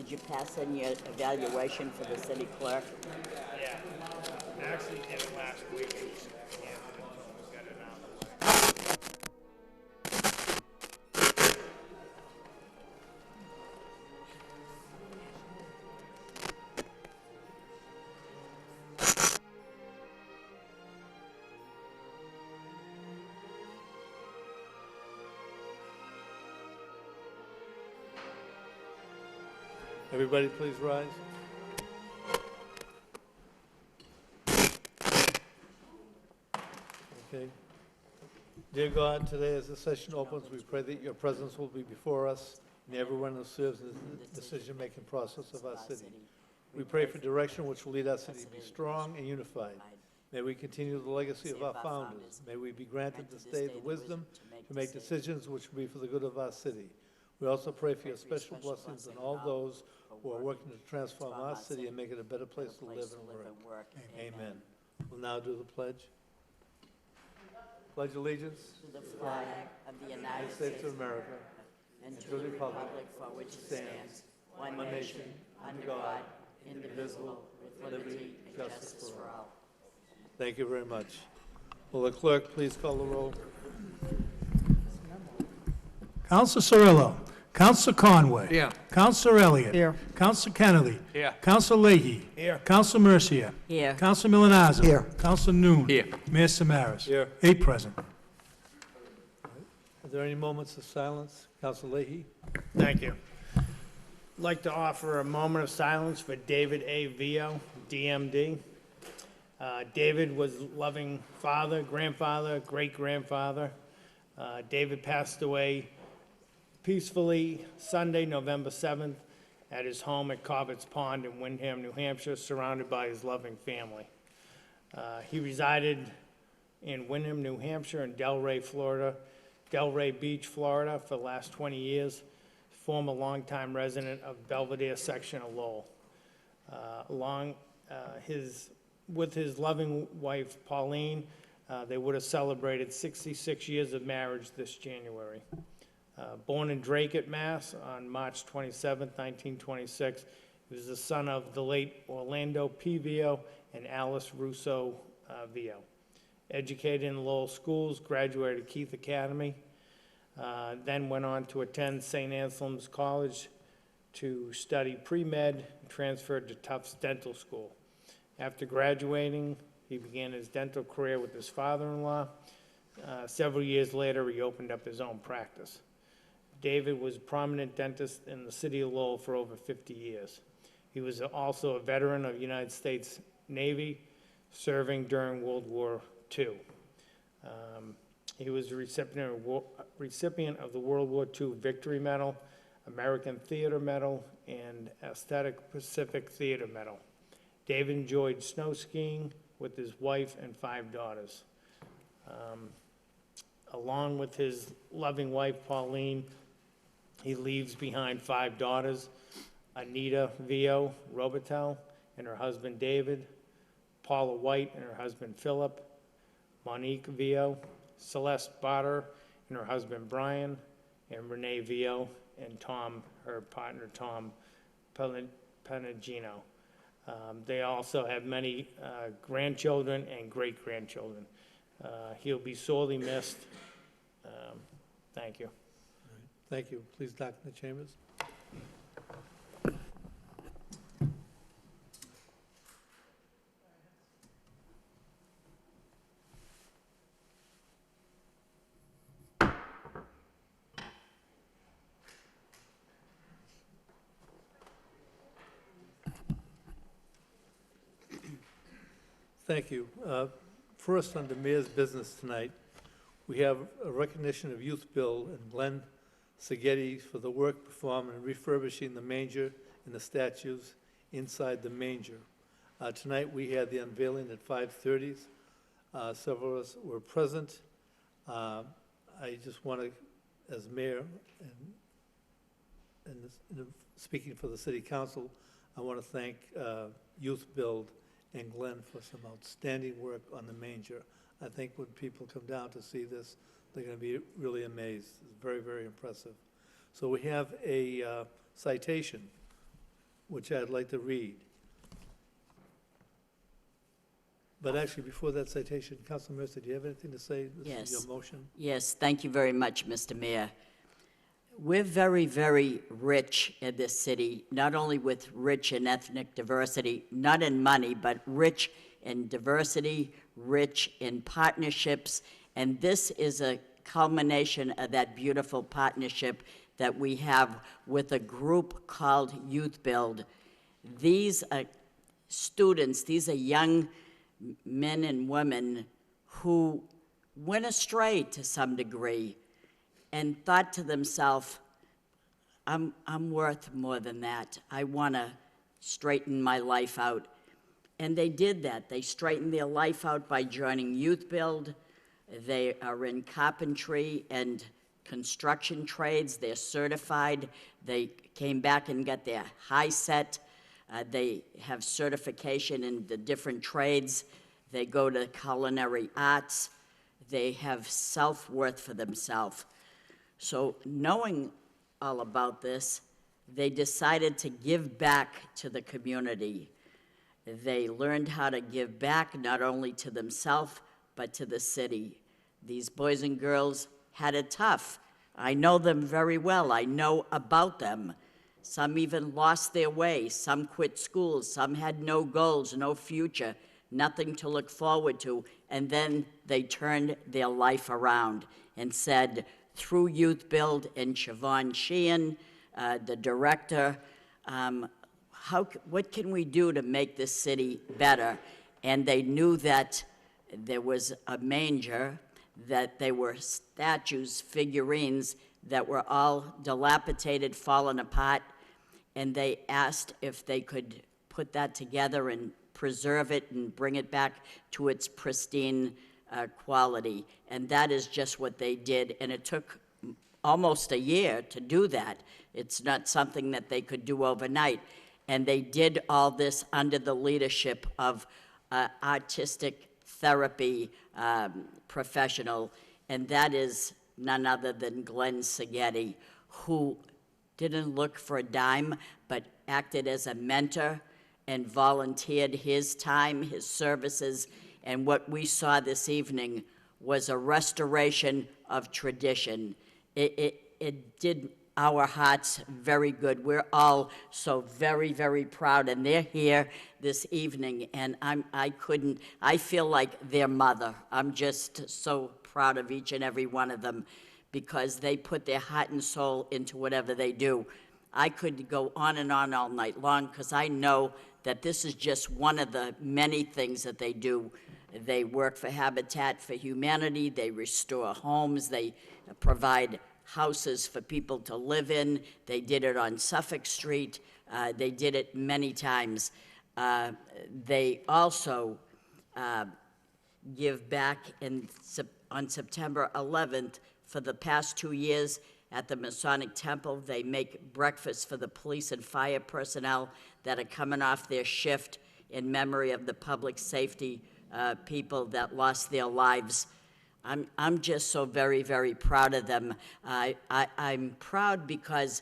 Did you pass in your evaluation for the city clerk? Yeah. I actually did it last week. I just handed it to him. We got it out of the way. Everybody please rise. Okay. Dear God, today as the session opens, we pray that your presence will be before us and everyone who serves in the decision-making process of our city. We pray for direction which will lead our city to be strong and unified. May we continue the legacy of our founders. May we be granted this day the wisdom to make decisions which will be for the good of our city. We also pray for your special blessings on all those who are working to transform our city and make it a better place to live and work. Amen. We'll now do the pledge. Pledge allegiance To the flag of the United States of America and to the republic for which it stands, one nation, under God, indivisible, with liberty and justice for all. Thank you very much. Will the clerk please call the roll? Counselor Cirillo. Counselor Conway. Here. Counselor Elliott. Here. Counselor Kennedy. Here. Counselor Leahy. Here. Counselor Mercier. Here. Counselor Milonazo. Here. Counselor Noon. Here. Mayor Samaras. Here. 8 present. Are there any moments of silence? Councilor Leahy? Thank you. I'd like to offer a moment of silence for David A. Vio, DMD. David was a loving father, grandfather, great-grandfather. David passed away peacefully Sunday, November 7th, at his home at Corbett's Pond in Windham, New Hampshire, surrounded by his loving family. He resided in Windham, New Hampshire, and Delray, Florida, Delray Beach, Florida, for the last 20 years, former longtime resident of Belvedere section of Lowell. With his loving wife, Pauline, they would have celebrated 66 years of marriage this January. Born in Drake, Mass. On March 27, 1926, he was the son of the late Orlando P. Vio and Alice Russo Vio. Educated in Lowell schools, graduated Keith Academy, then went on to attend St. Anselm's College to study pre-med, transferred to Tufts Dental School. After graduating, he began his dental career with his father-in-law. Several years later, he opened up his own practice. David was a prominent dentist in the city of Lowell for over 50 years. He was also a veteran of the United States Navy, serving during World War II. He was a recipient of the World War II Victory Medal, American Theater Medal, and Aesthetic Pacific Theater Medal. David enjoyed snow skiing with his wife and 5 daughters. Along with his loving wife, Pauline, he leaves behind 5 daughters, Anita Vio Robitel and her husband David, Paula White and her husband Philip, Monique Vio, Celeste Barter and her husband Brian, and Renee Vio and Tom, her partner Tom Panagino. They also have many grandchildren and great-grandchildren. He'll be sorely missed. Thank you. Thank you. Please darken the chambers. Thank you. First, under Mayor's business tonight, we have a recognition of Youth Bill and Glenn Seghetti for the work performed in refurbishing the manger and the statues inside the manger. Tonight, we had the unveiling at 5:30. Several of us were present. I just want to, as mayor and speaking for the city council, I want to thank Youth Build and Glenn for some outstanding work on the manger. I think when people come down to see this, they're going to be really amazed. It's very, very impressive. So we have a citation which I'd like to read. But actually, before that citation, Councilor Mercer, do you have anything to say? This is Yes. your motion. Yes, thank you very much, Mr. Mayor. We're very, very rich in this city, not only with rich in ethnic diversity, not in money, but rich in diversity, rich in partnerships, and this is a culmination of that beautiful partnership that we have with a group called Youth Build. These are students, these are young men and women who went astray to some degree and thought to themselves, I'm worth more than that. I want to straighten my life out. And they did that. They straightened their life out by joining Youth Build. They are in carpentry and construction trades. They're certified. They came back and got their high set. They have certification in the different trades. They go to culinary arts. They have self-worth for themselves. So knowing all about this, they decided to give back to the community. They learned how to give back not only to themselves, but to the city. These boys and girls had it tough. I know them very well. I know about them. Some even lost their way. Some quit school. Some had no goals, no future, nothing to look forward to. And then they turned their life around and said, through Youth Build and Siobhan Sheehan, the director, what can we do to make this city better? And they knew that there was a manger, that there were statues, figurines that were all dilapidated, fallen apart, and they asked if they could put that together and preserve it and bring it back to its pristine quality. And that is just what they did, and it took almost a year to do that. It's not something that they could do overnight. And they did all this under the leadership of artistic therapy professional, and that is none other than Glenn Seghetti, who didn't look for a dime, but acted as a mentor and volunteered his time, his services, and what we saw this evening was a restoration of tradition. It did our hearts very good. We're all so very, very proud, and they're here this evening, and I feel like their mother. I'm just so proud of each and every one of them because they put their heart and soul into whatever they do. I could go on and on all night long because I know that this is just one of the many things that they do. They work for Habitat for Humanity, they restore homes, they provide houses for people to live in. They did it on Suffolk Street. They did it many times. They also give back on September 11th. For the past 2 years at the Masonic Temple, they make breakfast for the police and fire personnel that are coming off their shift in memory of the public safety people that lost their lives. I'm just so very, very proud of them. I'm proud because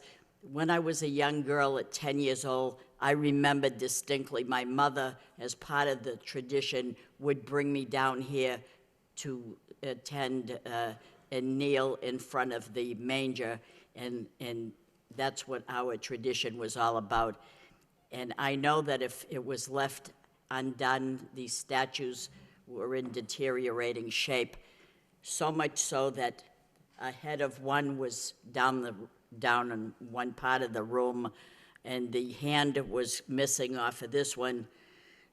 when I was a young girl at 10 years old, I remember distinctly my mother, as part of the tradition, would bring me down here to attend and kneel in front of the manger, and that's what our tradition was all about. And I know that if it was left undone, these statues were in deteriorating shape. So much so that a head of one was down in one part of the room, and the hand was missing off of this one.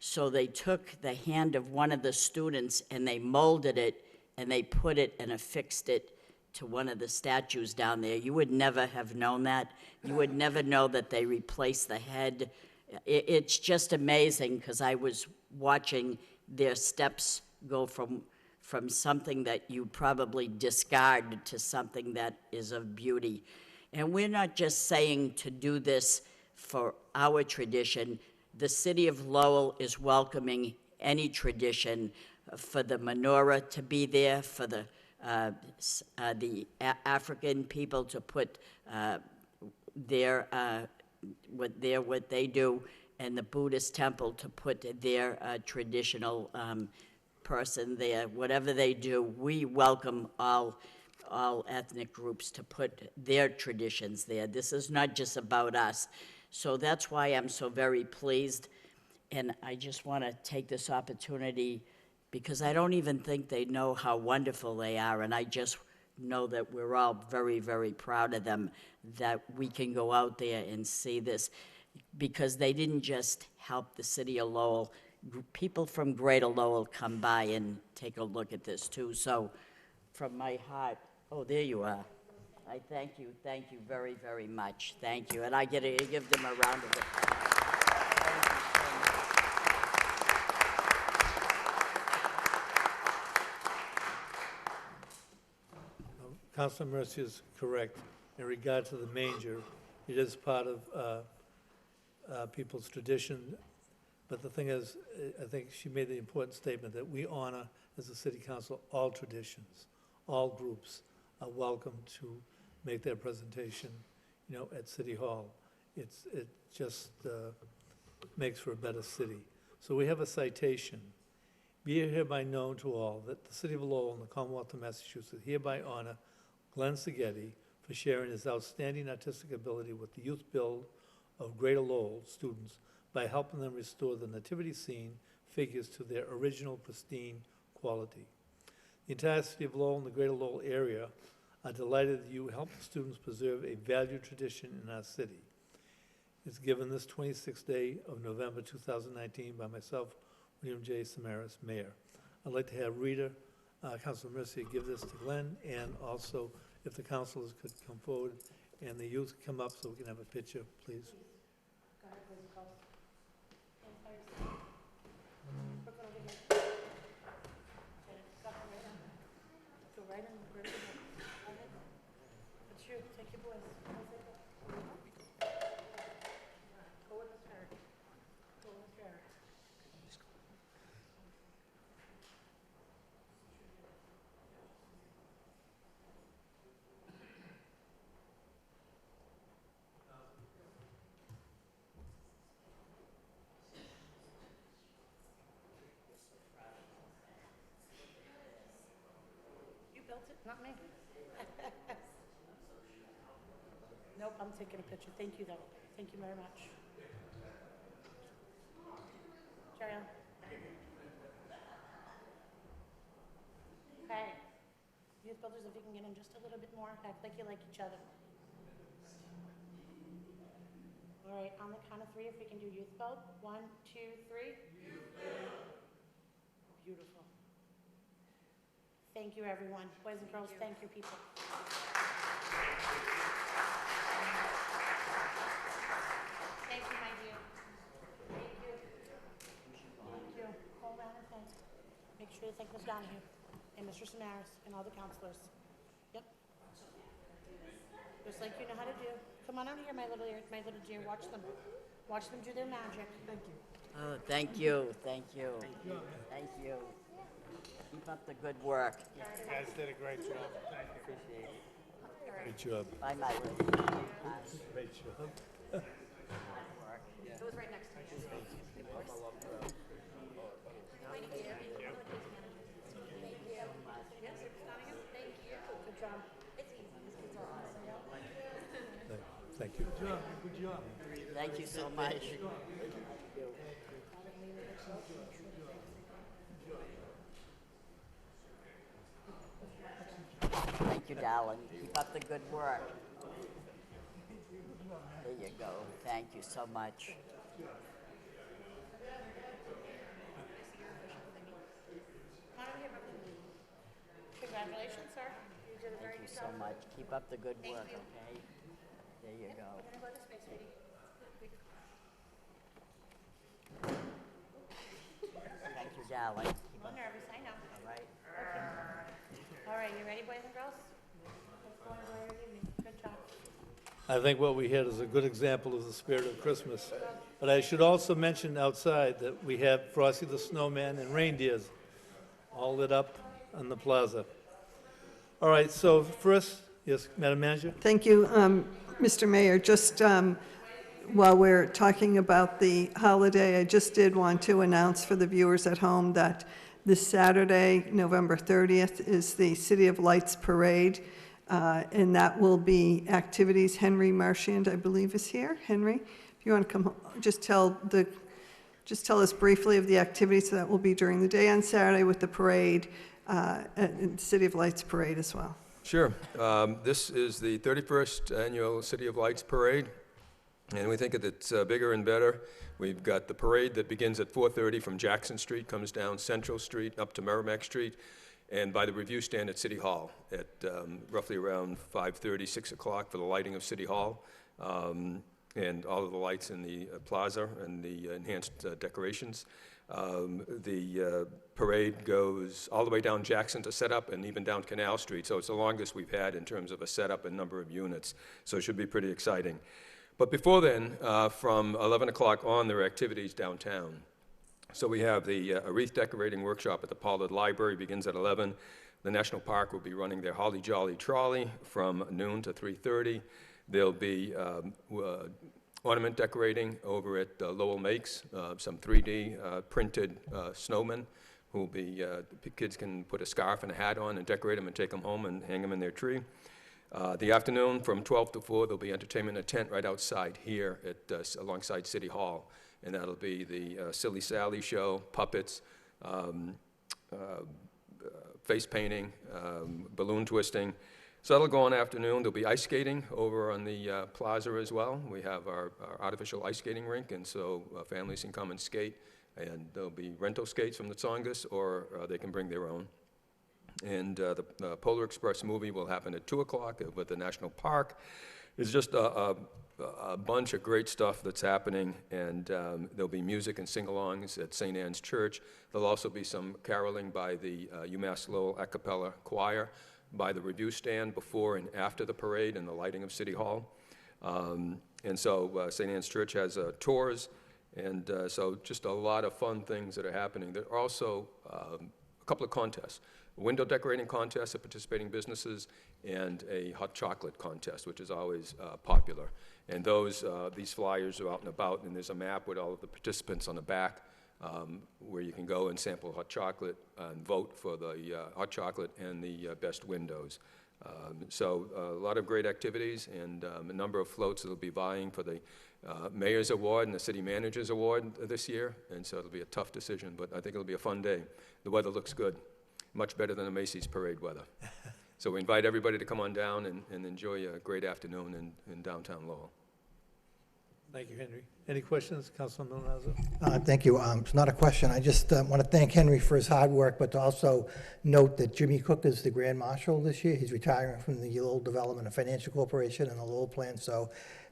So they took the hand of one of the students and they molded it and they put it and affixed it to one of the statues down there. You would never have known that. You would never know that they replaced the head. It's just amazing because I was watching their steps go from something that you probably discard to something that is of beauty. And we're not just saying to do this for our tradition. The city of Lowell is welcoming any tradition for the menorah to be there, for the African people to put their what they do, and the Buddhist temple to put their traditional person there. Whatever they do, we welcome all ethnic groups to put their traditions there. This is not just about us. So that's why I'm so very pleased. And I just want to take this opportunity, because I don't even think they know how wonderful they are, and I just know that we're all very, very proud of them, that we can go out there and see this, because they didn't just help the city of Lowell. People from Greater Lowell come by and take a look at this too. So from my heart, oh, there you are. I thank you very, very much. Thank you. And I get to give them a round of applause. Thank you so much. Councilor Mercier is correct. In regard to the manger, it is part of people's tradition. But the thing is, I think she made the important statement that we honor, as a city council, all traditions. All groups are welcome to make their presentation, at City Hall. It just makes for a better city. So we have a citation. Be it hereby known to all that the city of Lowell and the Commonwealth of Massachusetts hereby honor Glenn Seghetti for sharing his outstanding artistic ability with the youth build of Greater Lowell students by helping them restore the nativity scene figures to their original pristine quality. The entire city of Lowell and the Greater Lowell area are delighted that you help the students preserve a valued tradition in our city. It's given this 26th day of November 2019 by myself, William J. Samaras, Mayor. I'd like to have Rita, Councilor Mercier, give this to Glenn, and also if the councilors could come forward and the youth come up so we can have a picture, please. Not me. Nope, I'm taking a picture. Thank you, though. Thank you very much. Carry on. Hey, youth builders, if you can get in just a little bit more, act like you like each other. All right, on the count of three, if we can do youth build. 1, 2, 3. Beautiful. Thank you, everyone. Boys and girls, thank you, people. Thank you, my dear. Thank you. Thank you. Hold on and thank. Make sure to thank Ms. Donahue and Mr. Samaras and all the counselors. Yep. Just like you know how to do. Come on out here, my little dear. Watch them. Watch them do their magic. Thank you. Oh, thank you. Thank you. Thank you. Keep up the good work. You guys did a great job. Thank you. Appreciate it. Great job. Bye, my lady. Great job. It was right next to you. Good job. Thank you. Good job. Thank you so much. Thank you, darling. Keep up the good work. There you go. Thank you so much. Congratulations, sir. You did a very Thank you good so job. much. Keep up the good work, okay? There you go. We're gonna go this way, sweetie. Thank you, darling. Keep A up, little nervous, I know. all right? All right, you ready, boys and girls? Let's go enjoy your evening. Good job. I think what we had is a good example of the spirit of Christmas. But I should also mention outside that we have Frosty the Snowman and reindeers all lit up on the plaza. All right, so first, yes, Madam Manager? Thank you, Mr. Mayor. Just while we're talking about the holiday, I just did want to announce for the viewers at home that this Saturday, November 30th, is the City of Lights Parade, and that will be activities. Henry Marchand, I believe, is here. Henry, if you want to come, just tell us briefly of the activities that will be during the day on Saturday with the parade, and City of Lights Parade as well. Sure. This is the 31st Annual City of Lights Parade, and we think that it's bigger and better. We've got the parade that begins at 4:30 from Jackson Street, comes down Central Street up to Merrimack Street, and by the review stand at City Hall at roughly around 5:30, 6 o'clock for the lighting of City Hall, and all of the lights in the plaza and the enhanced decorations. The parade goes all the way down Jackson to set up and even down Canal Street, so it's the longest we've had in terms of a setup and number of units, so it should be pretty exciting. But before then, from 11 o'clock on, there are activities downtown. So we have the wreath decorating workshop at the Pollard Library, begins at 11. The National Park will be running their Holly Jolly Trolley from noon to 3:30. There'll be ornament decorating over at Lowell Makes, some 3D printed snowmen who will be, kids can put a scarf and a hat on and decorate them and take them home and hang them in their tree. The afternoon from 12 to 4, there'll be entertainment in a tent right outside here at, alongside City Hall. And that'll be the Silly Sally show, puppets, face painting, balloon twisting. So that'll go on afternoon. There'll be ice skating over on the plaza as well. We have our artificial ice skating rink, and so families can come and skate. And there'll be rental skates from the Tsongas, or they can bring their own. And the Polar Express movie will happen at 2 o'clock at the National Park. It's just a bunch of great stuff that's happening, and there'll be music and sing-alongs at St. Anne's Church. There'll also be some caroling by the UMass Lowell a cappella choir by the review stand before and after the parade and the lighting of City Hall. And so St. Anne's Church has tours, and so just a lot of fun things that are happening. There are also a couple of contests. A window decorating contest at participating businesses, and a hot chocolate contest, which is always popular. And these flyers are out and about, and there's a map with all of the participants on the back where you can go and sample hot chocolate and vote for the hot chocolate and the best windows. So a lot of great activities, and a number of floats that will be vying for the Mayor's Award and the City Manager's Award this year, and so it'll be a tough decision, but I think it'll be a fun day. The weather looks good. Much better than the Macy's parade weather. So we invite everybody to come on down and enjoy a great afternoon in downtown Lowell. Thank you, Henry. Any questions, Councilman Milazzo? Thank you. It's not a question. I just want to thank Henry for his hard work, but to also note that Jimmy Cook is the Grand Marshal this year. He's retiring from the Lowell Development and Financial Corporation and the Lowell Plan. So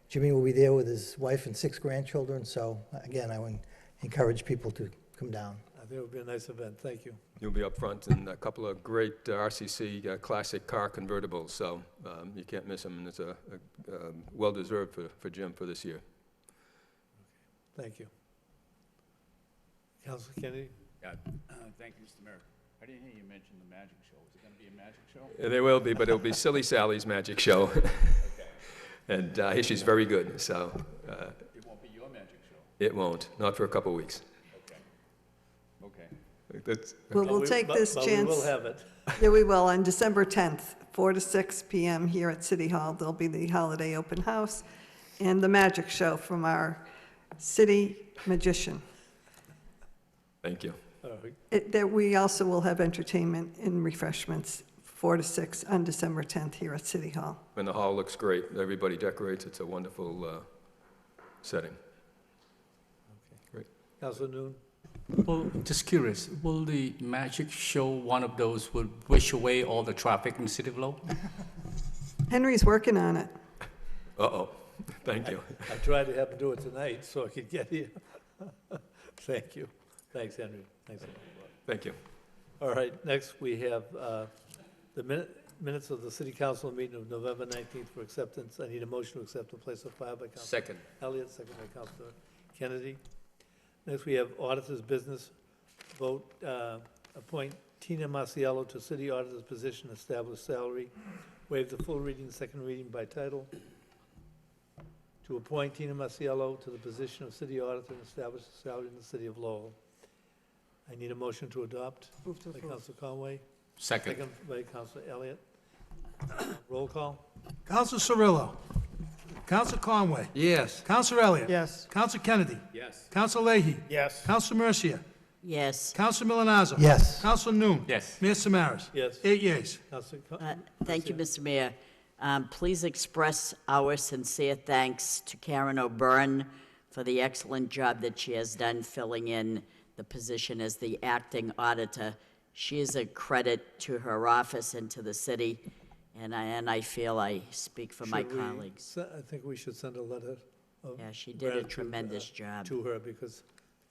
Jimmy will be there with his wife and 6 grandchildren. So again, I would encourage people to come down. I think it would be a nice event. Thank you. You'll be up front in a couple of great RCC classic car convertibles, so you can't miss them, and it's well-deserved for Jim for this year. Thank you. Councilor Kennedy? Yeah, thank you, Mr. Mayor. I didn't hear you mention the magic show. Is it going to be a magic show? There will be, but it'll be Silly Sally's magic show. Okay. And she's very good, so. It won't be your magic show? It won't, not for a couple weeks. Okay. That's, Well, we'll take this But chance. we will have it. Yeah, we will, on December 10th, 4 to 6 p.m. here at City Hall. There'll be the holiday open house and the magic show from our city magician. thank you. We also will have entertainment and refreshments 4 to 6 on December 10th here at City Hall. And the hall looks great. Everybody decorates. It's a wonderful setting. Great. Councilor Noon? Well, just curious, will the magic show one of those would wish away all the traffic in the city of Lowell? Henry's working on it. Uh-oh. Thank you. I tried to have him do it tonight so I could get here. Thank you. Thanks, Henry. Thanks. Thank you. All right, next we have the minutes of the city council meeting of November 19th for acceptance. I need a motion to accept and place on file by Councilor Second. Elliott, second by Councilor Kennedy. Next, we have auditor's business vote, appoint Tina Marciello to city auditor's position, establish salary, waive the full reading, second reading by title. to appoint Tina Masiello to the position of city auditor and establish a salary in the city of Lowell. I need a motion to adopt. By Council Conway, Second. second by Council Elliott. Roll call? Counsel Cirillo. Counsel Conway. Yes. Counsel Elliott. Yes. Counsel Kennedy. Yes. Counsel Leahy. Yes. Counsel Mercia. Yes. Counsel Milonazo. Yes. Counsel Noon. Yes. Mayor Samaras. Yes. 8 yeas. Council Thank you, Mr. Mayor. Please express our sincere thanks to Karen O'Byrne for the excellent job that she has done filling in the position as the acting auditor. She is a credit to her office and to the city, and I feel I speak for my Should we colleagues. I think we should send a letter of Yeah, she did a gratitude, tremendous job. to her, because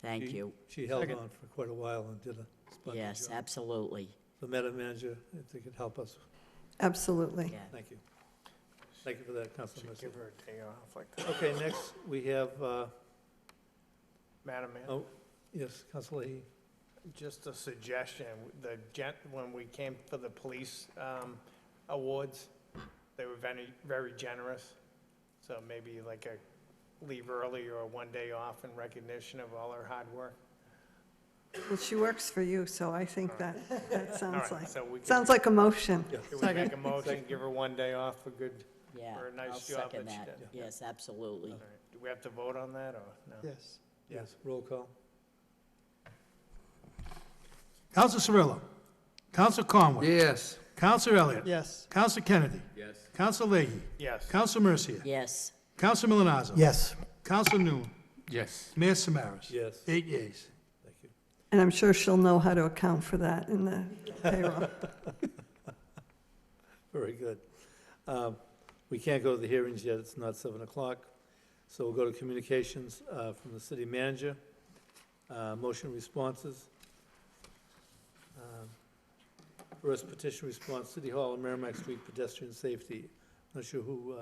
Thank she- you. she held on for quite a while and did a splendid Yes, job. absolutely. So, Madam Manager, if you could help us, Absolutely. Yeah. thank you. Thank you for that, Councilor Mercia. Give her a day off like that. Okay, next, we have, Madam Mayor, oh, yes, Councilor Leahy. just a suggestion, when we came for the police awards, they were very generous. So maybe like a leave early or one day off in recognition of all her hard work. Well, she works for you, so I think that sounds All right, like, so we sounds like a motion. Can we make a motion, give her one day off for good, Yeah, for a nice I'll job second that she that. did. Yes, absolutely. all right. Do we have to vote on that, or no? Yes. Yes, roll call. Counsel Cirillo. Counsel Conway. Yes. Counsel Elliott. Yes. Counsel Kennedy. Yes. Counsel Leahy. Yes. Counsel Mercia. Yes. Counsel Milonazo. Yes. Counsel Noon. Yes. Mayor Samaras. Yes. 8 yeas. Thank you. And I'm sure she'll know how to account for that in the payroll. Very good. We can't go to the hearings yet, it's not 7 o'clock. So we'll go to communications from the city manager. Motion responses. First petition response, City Hall and Merrimack Street pedestrian safety. Not sure who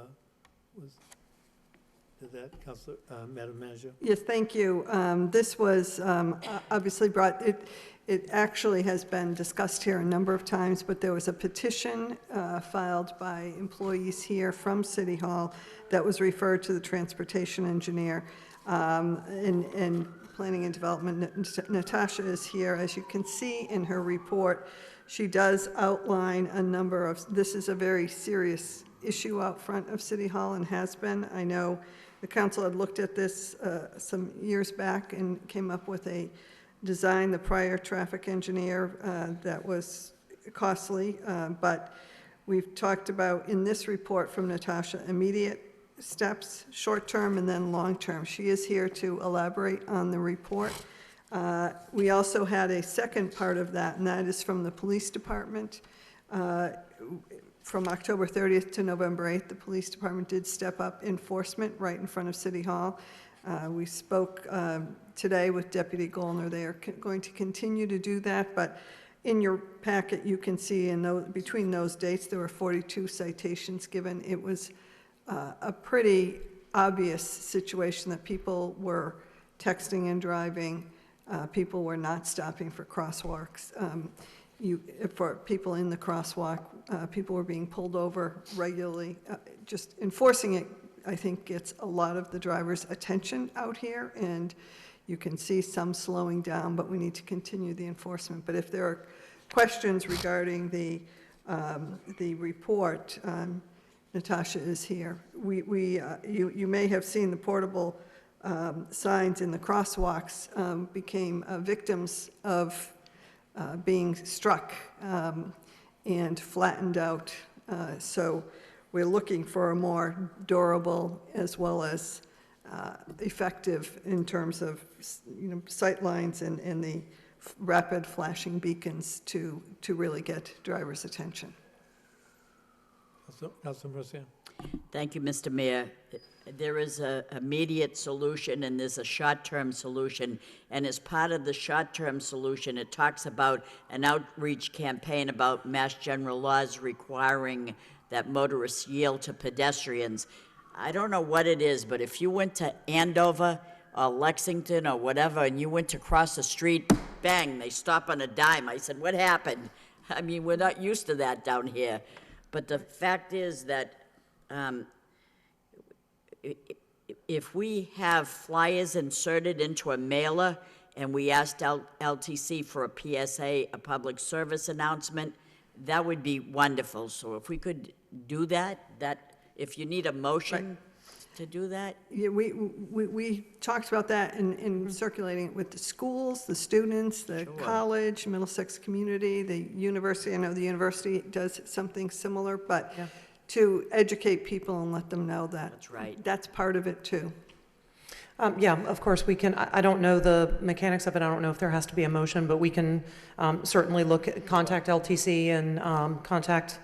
did that, Councilor, Madam Manager? Yes, thank you. This was obviously brought, it actually has been discussed here a number of times, but there was a petition filed by employees here from City Hall that was referred to the transportation engineer. And Planning and Development, Natasha is here. As you can see in her report, she does outline a number of, this is a very serious issue out front of City Hall and has been. I know the council had looked at this some years back and came up with a design, the prior traffic engineer, that was costly, but we've talked about in this report from Natasha, immediate steps, short-term and then long-term. She is here to elaborate on the report. We also had a second part of that, and that is from the police department. From October 30th to November 8th, the police department did step up enforcement right in front of City Hall. We spoke today with Deputy Gollner. They are going to continue to do that, but in your packet, you can see between those dates, there were 42 citations given. It was a pretty obvious situation that people were texting and driving. People were not stopping for crosswalks. For people in the crosswalk, people were being pulled over regularly. Just enforcing it, I think, gets a lot of the drivers' attention out here, and you can see some slowing down, but we need to continue the enforcement. But if there are questions regarding the report, Natasha is here. You may have seen the portable signs in the crosswalks became victims of being struck and flattened out. So we're looking for a more durable as well as effective in terms of, sight lines and the rapid flashing beacons to really get drivers' attention. Councilor Mercia? Thank you, Mr. Mayor. There is an immediate solution and there's a short-term solution. And as part of the short-term solution, it talks about an outreach campaign about Mass General laws requiring that motorists yield to pedestrians. I don't know what it is, but if you went to Andover or Lexington or whatever and you went to cross the street, bang, they stop on a dime. I said, what happened? I mean, we're not used to that down here. But the fact is that if we have flyers inserted into a mailer and we asked LTC for a PSA, a public service announcement, that would be wonderful. So if we could do that, if you need a motion to do that, Yeah, we talked about that in circulating it with the schools, the students, the college, Middlesex community, the university. I know the university does something similar, but to educate people and let them know that. That's right. That's part of it too. Yeah, of course, we can, I don't know the mechanics of it, I don't know if there has to be a motion, but we can certainly contact LTC and contact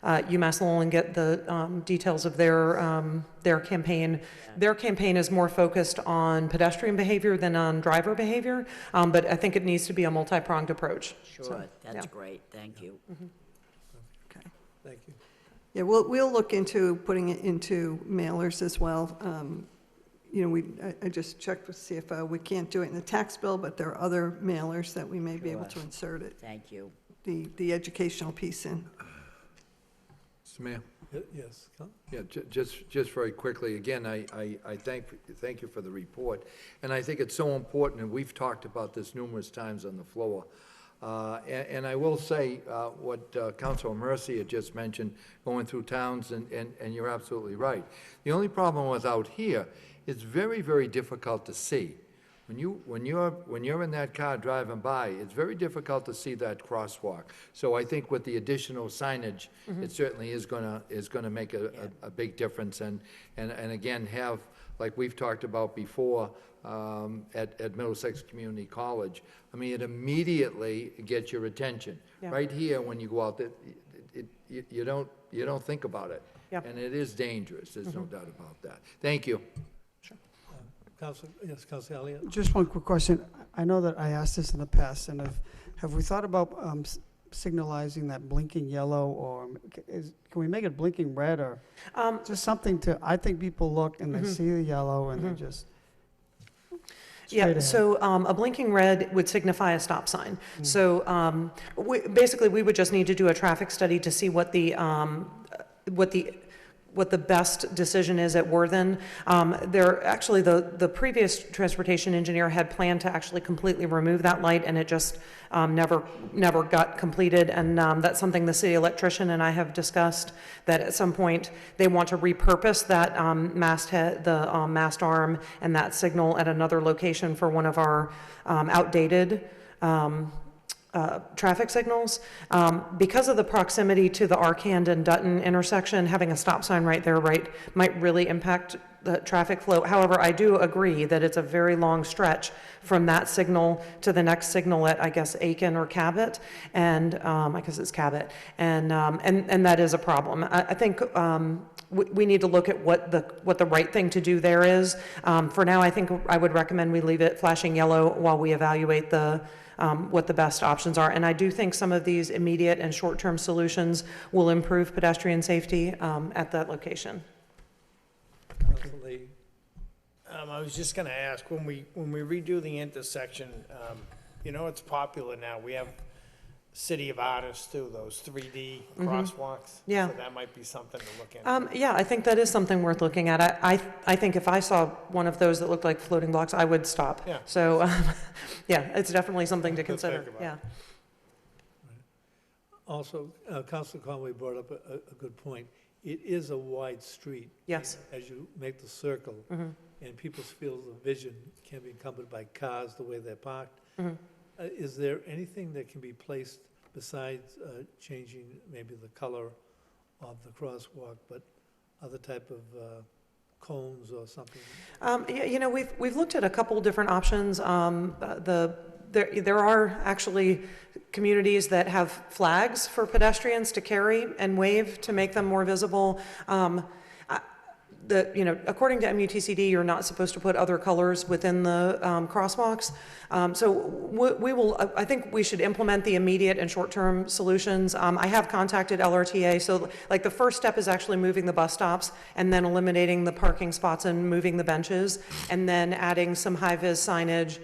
UMass Lowell and get the details of their campaign. Their campaign is more focused on pedestrian behavior than on driver behavior, but I think it needs to be a multi-pronged approach. sure, So, that's yeah. great, thank you. Okay. Thank you. Yeah, we'll look into putting it into mailers as well. You know, I just checked with CFO. We can't do it in the tax bill, but there are other mailers that we may be able to insert it, Thank you. the educational piece in. Mr. Mayor? Yes, Yeah, just very quickly, again, I thank you for the report, and I think it's so important, and we've talked about this numerous times on the floor. And I will say, what Councilor Mercy had just mentioned, going through towns, and you're absolutely right. The only problem with out here, it's very, very difficult to see. When you're in that car driving by, it's very difficult to see that crosswalk. So I think with the additional signage, it certainly is gonna make a big difference, and again, have, like we've talked about before, at Middlesex Community College, I mean, it immediately gets your attention. Yeah. Right here, when you go out there, you don't think about it. Yeah. And it is dangerous, there's no doubt about that. Thank you. Councilor Elliott? Just one quick question. I know that I asked this in the past, and have we thought about signalizing that blinking yellow, or can we make it blinking red, or just something to, I think people look and they see the yellow and they just straight Yeah, ahead. so a blinking red would signify a stop sign. So basically, we would just need to do a traffic study to see what the best decision is at Worthen. Actually, the previous transportation engineer had planned to actually completely remove that light, and it just never got completed. And that's something the city electrician and I have discussed, that at some point they want to repurpose that masthead, the mast arm, and that signal at another location for one of our outdated traffic signals. Because of the proximity to the Arcand and Dutton intersection, having a stop sign right there might really impact the traffic flow. However, I do agree that it's a very long stretch from that signal to the next signal at, I guess, Aiken or Cabot, and I guess it's Cabot, and that is a problem. I think we need to look at what the right thing to do there is. For now, I think I would recommend we leave it flashing yellow while we evaluate what the best options are. And I do think some of these immediate and short-term solutions will improve pedestrian safety at that location. Councilor Lee? I was just gonna ask, when we redo the intersection, you know, it's popular now, we have City of Artists too, those 3D crosswalks. Yeah. So that might be something to look into. Yeah, I think that is something worth looking at. I think if I saw one of those that looked like floating blocks, I would stop. Yeah. So, yeah, it's definitely something to Good consider, think about. yeah. Also, Councilor Conway brought up a good point. It is a wide street. Yes. As you make the circle, and people's field of vision can be encumbered by cars, the way they're parked. Is there anything that can be placed besides changing maybe the color of the crosswalk, but other type of cones or something? Yeah, you know, we've looked at a couple different options. There are actually communities that have flags for pedestrians to carry and wave to make them more visible. According to MUTCD, you're not supposed to put other colors within the crosswalks. So we will, I think we should implement the immediate and short-term solutions. I have contacted LRTA, so like the first step is actually moving the bus stops and then eliminating the parking spots and moving the benches, and then adding some high-vis signage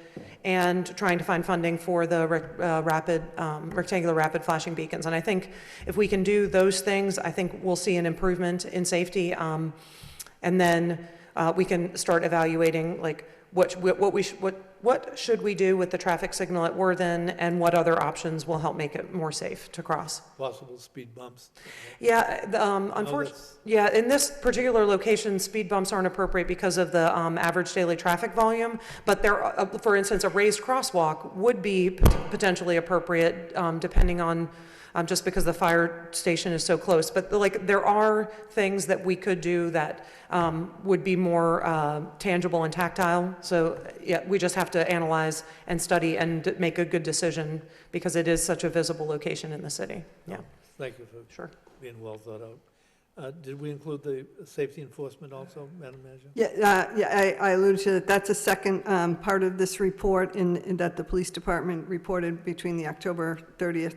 and trying to find funding for the rectangular rapid flashing beacons. And I think if we can do those things, I think we'll see an improvement in safety. And then we can start evaluating, like, what should we do with the traffic signal at Worthen, and what other options will help make it more safe to cross. Possible speed bumps. Yeah, unfortunately, yeah, in this particular location, speed bumps aren't appropriate because of the average daily traffic volume, but there, for instance, a raised crosswalk would be potentially appropriate, depending on, just because the fire station is so close. But like, there are things that we could do that would be more tangible and tactile. So yeah, we just have to analyze and study and make a good decision, because it is such a visible location in the city. Yeah. Thank you for Sure. being well thought out. Did we include the safety enforcement also, Madam Manager? Yeah, I alluded to that. That's a second part of this report in that the police department reported between the October 30th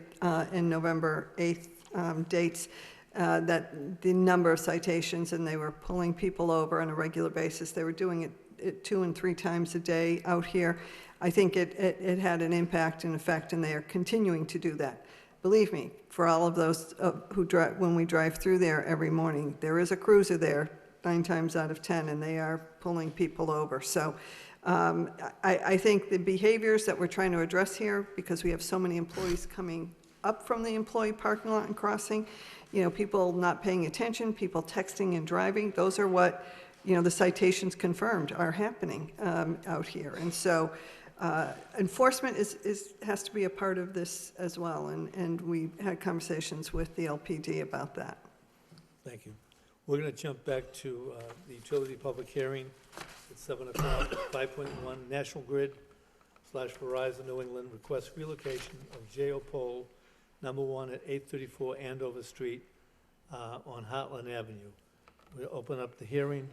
and November 8th dates, that the number of citations, and they were pulling people over on a regular basis. They were doing it 2 and 3 times a day out here. I think it had an impact and effect, and they are continuing to do that. Believe me, for all of those who drive, when we drive through there every morning, there is a cruiser there 9 times out of 10, and they are pulling people over. So I think the behaviors that we're trying to address here, because we have so many employees coming up from the employee parking lot and crossing, you know, people not paying attention, people texting and driving, those are what, you know, the citations confirmed are happening out here. And so enforcement has to be a part of this as well, and we had conversations with the LPD about that. Thank you. We're going to jump back to the utility public hearing at 7 o'clock. 5.1, National Grid / Verizon New England requests relocation of JO Pole number 1 at 834 Andover Street on Heartland Avenue. We'll open up the hearing.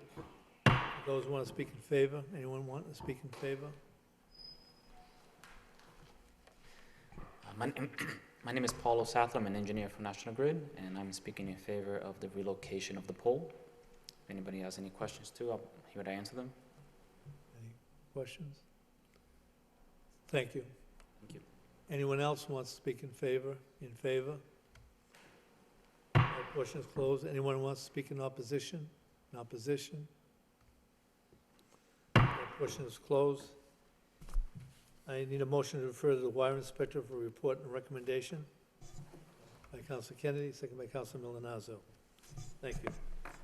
Those who want to speak in favor, anyone want to speak in favor? My name is Paulo Sattler. I'm an engineer for National Grid, and I'm speaking in favor of the relocation of the pole. If anybody has any questions too, I'm here to answer them. Any questions? Thank you. Thank you. Anyone else who wants to speak in favor? In favor? That portion is closed. Anyone who wants to speak in opposition? In opposition? That portion is closed. I need a motion to refer to the wire inspector for a report and recommendation. By Councilor Kennedy, second by Councilor Milonazo. Thank you.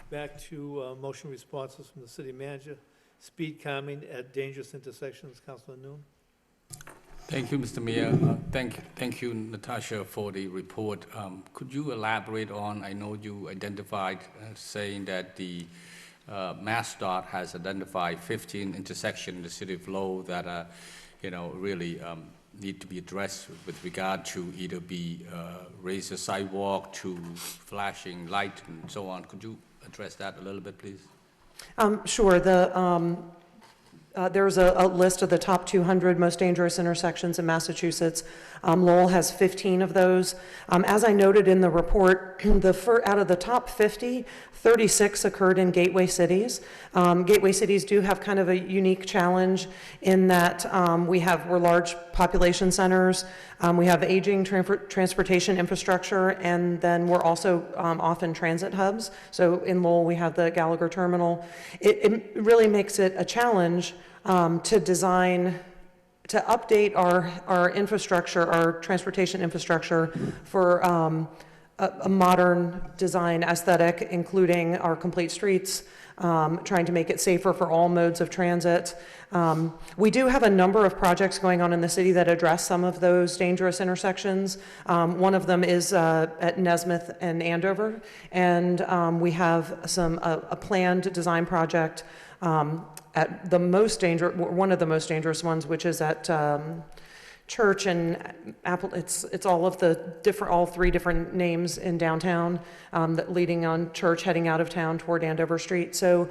Back to motion responses from the city manager. Speed calming at dangerous intersections. Councilor Noon. Thank you, Mr. Mayor. Thank you, Natasha, for the report. Could you elaborate on, I know you identified saying that the MassDOT has identified 15 intersections in the city of Lowell that are, really need to be addressed with regard to either be raise the sidewalk to flashing light and so on. Could you address that a little bit, please? Sure. There's a list of the top 200 most dangerous intersections in Massachusetts. Lowell has 15 of those. As I noted in the report, out of the top 50, 36 occurred in gateway cities. Gateway cities do have kind of a unique challenge in that we're large population centers, we have aging transportation infrastructure, and then we're also often transit hubs. So in Lowell, we have the Gallagher Terminal. It really makes it a challenge to design, to update our infrastructure, our transportation infrastructure for a modern design aesthetic, including our complete streets, trying to make it safer for all modes of transit. We do have a number of projects going on in the city that address some of those dangerous intersections. One of them is at Nesmith and Andover, and we have a planned design project at the one of the most dangerous ones, which is at Church and Apple. It's all of all 3 different names in downtown, that leading on Church, heading out of town toward Andover Street. So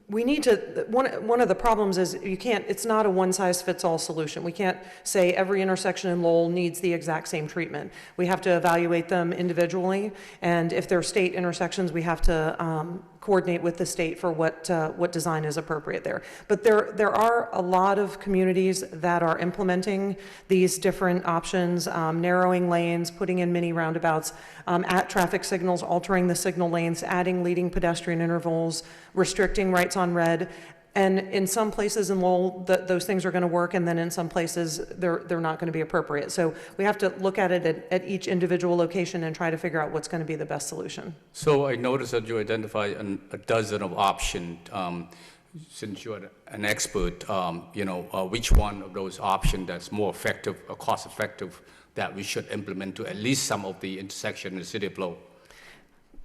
we need to, one of the problems is it's not a one-size-fits-all solution. We can't say every intersection in Lowell needs the exact same treatment. We have to evaluate them individually, and if they're state intersections, we have to coordinate with the state for what design is appropriate there. But there are a lot of communities that are implementing these different options, narrowing lanes, putting in mini roundabouts, at traffic signals, altering the signal lanes, adding leading pedestrian intervals, restricting rights on red. And in some places in Lowell, those things are going to work, and then in some places, they're not going to be appropriate. So we have to look at it at each individual location and try to figure out what's going to be the best solution. So I noticed that you identified a dozen of options. Since you're an expert, which one of those options that's more effective or cost effective that we should implement to at least some of the intersection in the city of Lowell?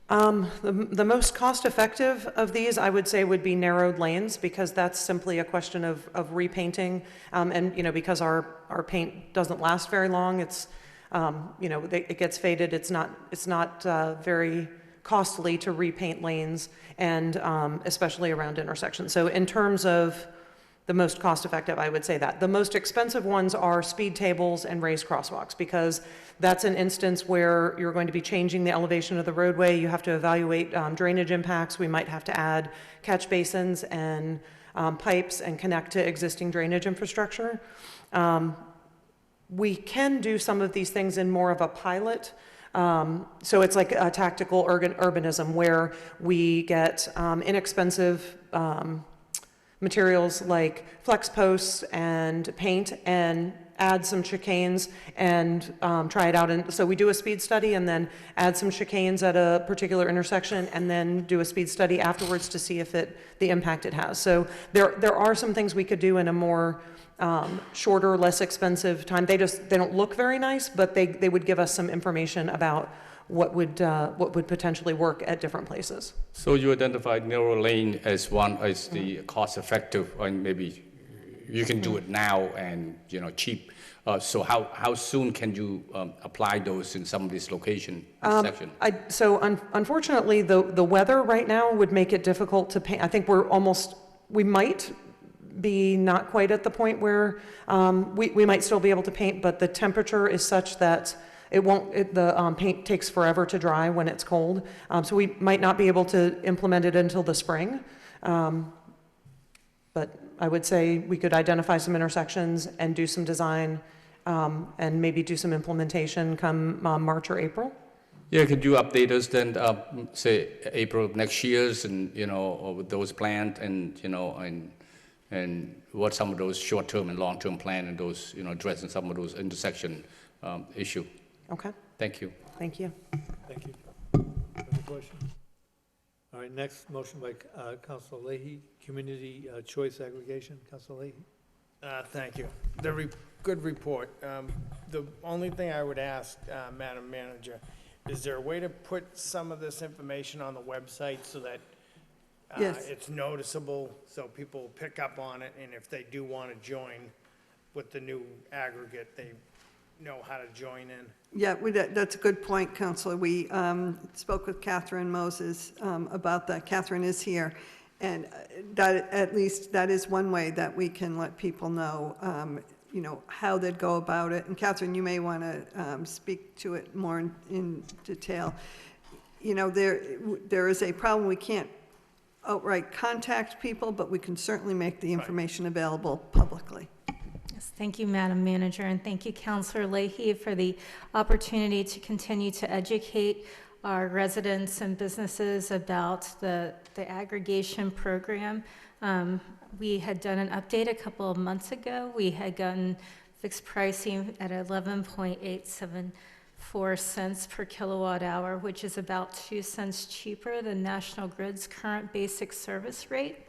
The most cost-effective of these, I would say, would be narrowed lanes, because that's simply a question of repainting. And, because our paint doesn't last very long, it's, it gets faded. It's not very costly to repaint lanes, and especially around intersections. So in terms of the most cost-effective, I would say that. The most expensive ones are speed tables and raised crosswalks, because that's an instance where you're going to be changing the elevation of the roadway. You have to evaluate drainage impacts. We might have to add catch basins and pipes and connect to existing drainage infrastructure. We can do some of these things in more of a pilot. So it's like a tactical urbanism, where we get inexpensive materials like flex posts and paint, and add some chicanes and try it out. And so we do a speed study and then add some chicanes at a particular intersection, and then do a speed study afterwards to see if the impact it has. So there are some things we could do in a more shorter, less expensive time. They don't look very nice, but they would give us some information about what would potentially work at different places. So you identified narrow lane as one as the cost effective, and maybe you can do it now and cheap. So how soon can you apply those in some of these location section? Unfortunately, the weather right now would make it difficult to paint. I think we might be not quite at the point where we might still be able to paint, but the temperature is such that the paint takes forever to dry when it's cold. So we might not be able to implement it until the spring. But I would say we could identify some intersections and do some design, and maybe do some implementation come March or April. Yeah, could you update us then, say April of next year's, and with those planned, and and what some of those short-term and long-term plan, and those addressing some of those intersection issue. Okay. Thank you. Thank you. Thank you. Any questions? All right, next motion by Councilor Leahy, community choice aggregation. Councilor Leahy. Thank you. Good report. The only thing I would ask, Madam Manager, is there a way to put some of this information on the website so that Yes. it's noticeable, so people pick up on it, and if they do want to join with the new aggregate, they know how to join in? Yeah, that's a good point, Counselor. We spoke with Catherine Moses about that. Catherine is here, and at least that is one way that we can let people know, how they'd go about it. And Catherine, you may want to speak to it more in detail. There is a problem. We can't outright contact people, but we can certainly make the information available publicly. Yes, thank you, Madam Manager, and thank you, Councilor Leahy, for the opportunity to continue to educate our residents and businesses about the aggregation program. We had done an update a couple of months ago. We had gotten fixed pricing at 11.874 cents per kilowatt hour, which is about 2 cents cheaper than National Grid's current basic service rate.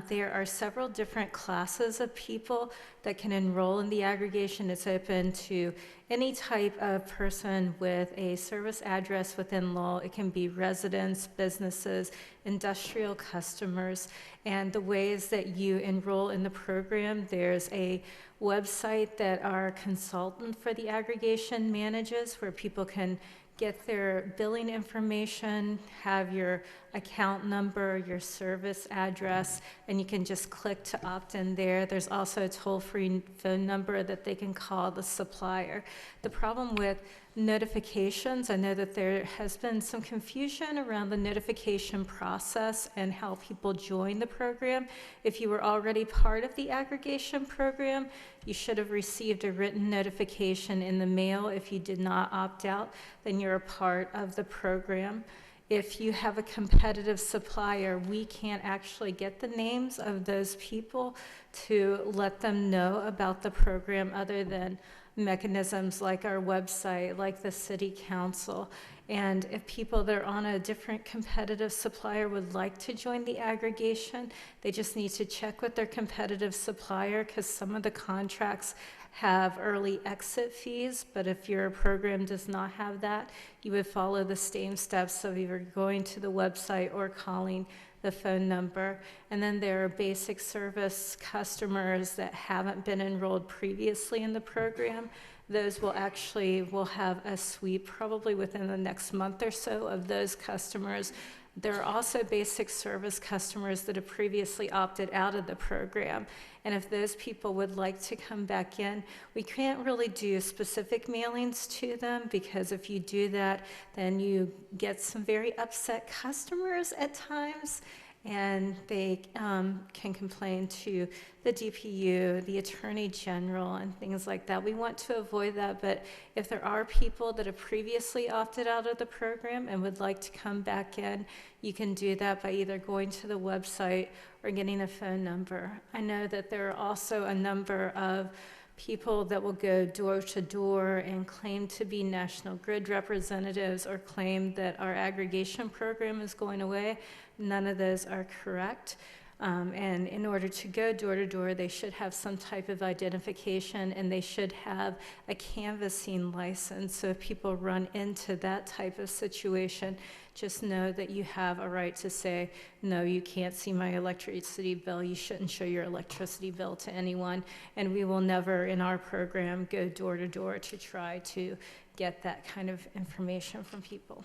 There are several different classes of people that can enroll in the aggregation. It's open to any type of person with a service address within Lowell. It can be residents, businesses, industrial customers, and the ways that you enroll in the program, there's a website that our consultant for the aggregation manages, where people can get their billing information, have your account number, your service address, and you can just click to opt in there. There's also a toll-free phone number that they can call the supplier. The problem with notifications, I know that there has been some confusion around the notification process and how people join the program. If you were already part of the aggregation program, you should have received a written notification in the mail. If you did not opt out, then you're a part of the program. If you have a competitive supplier, we can't actually get the names of those people to let them know about the program other than mechanisms like our website, like the city council. And if people that are on a different competitive supplier would like to join the aggregation, they just need to check with their competitive supplier, because some of the contracts have early exit fees, but if your program does not have that, you would follow the same steps of either going to the website or calling the phone number. And then there are basic service customers that haven't been enrolled previously in the program. Those will have a sweep probably within the next month or so of those customers. There are also basic service customers that have previously opted out of the program. And if those people would like to come back in, we can't really do specific mailings to them, because if you do that, then you get some very upset customers at times, and they can complain to the DPU, the Attorney General, and things like that. We want to avoid that, but if there are people that have previously opted out of the program and would like to come back in, you can do that by either going to the website or getting a phone number. I know that there are also a number of people that will go door to door and claim to be National Grid representatives or claim that our aggregation program is going away. None of those are correct. And in order to go door to door, they should have some type of identification, and they should have a canvassing license. So if people run into that type of situation, just know that you have a right to say, no, you can't see my electricity bill. You shouldn't show your electricity bill to anyone. And we will never, in our program, go door to door to try to get that kind of information from people.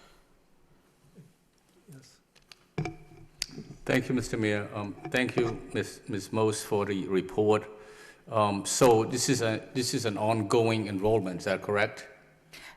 Yes. Thank you, Mr. Mayor. Thank you, Ms. Mose, for the report. So this is an ongoing enrollment, is that correct?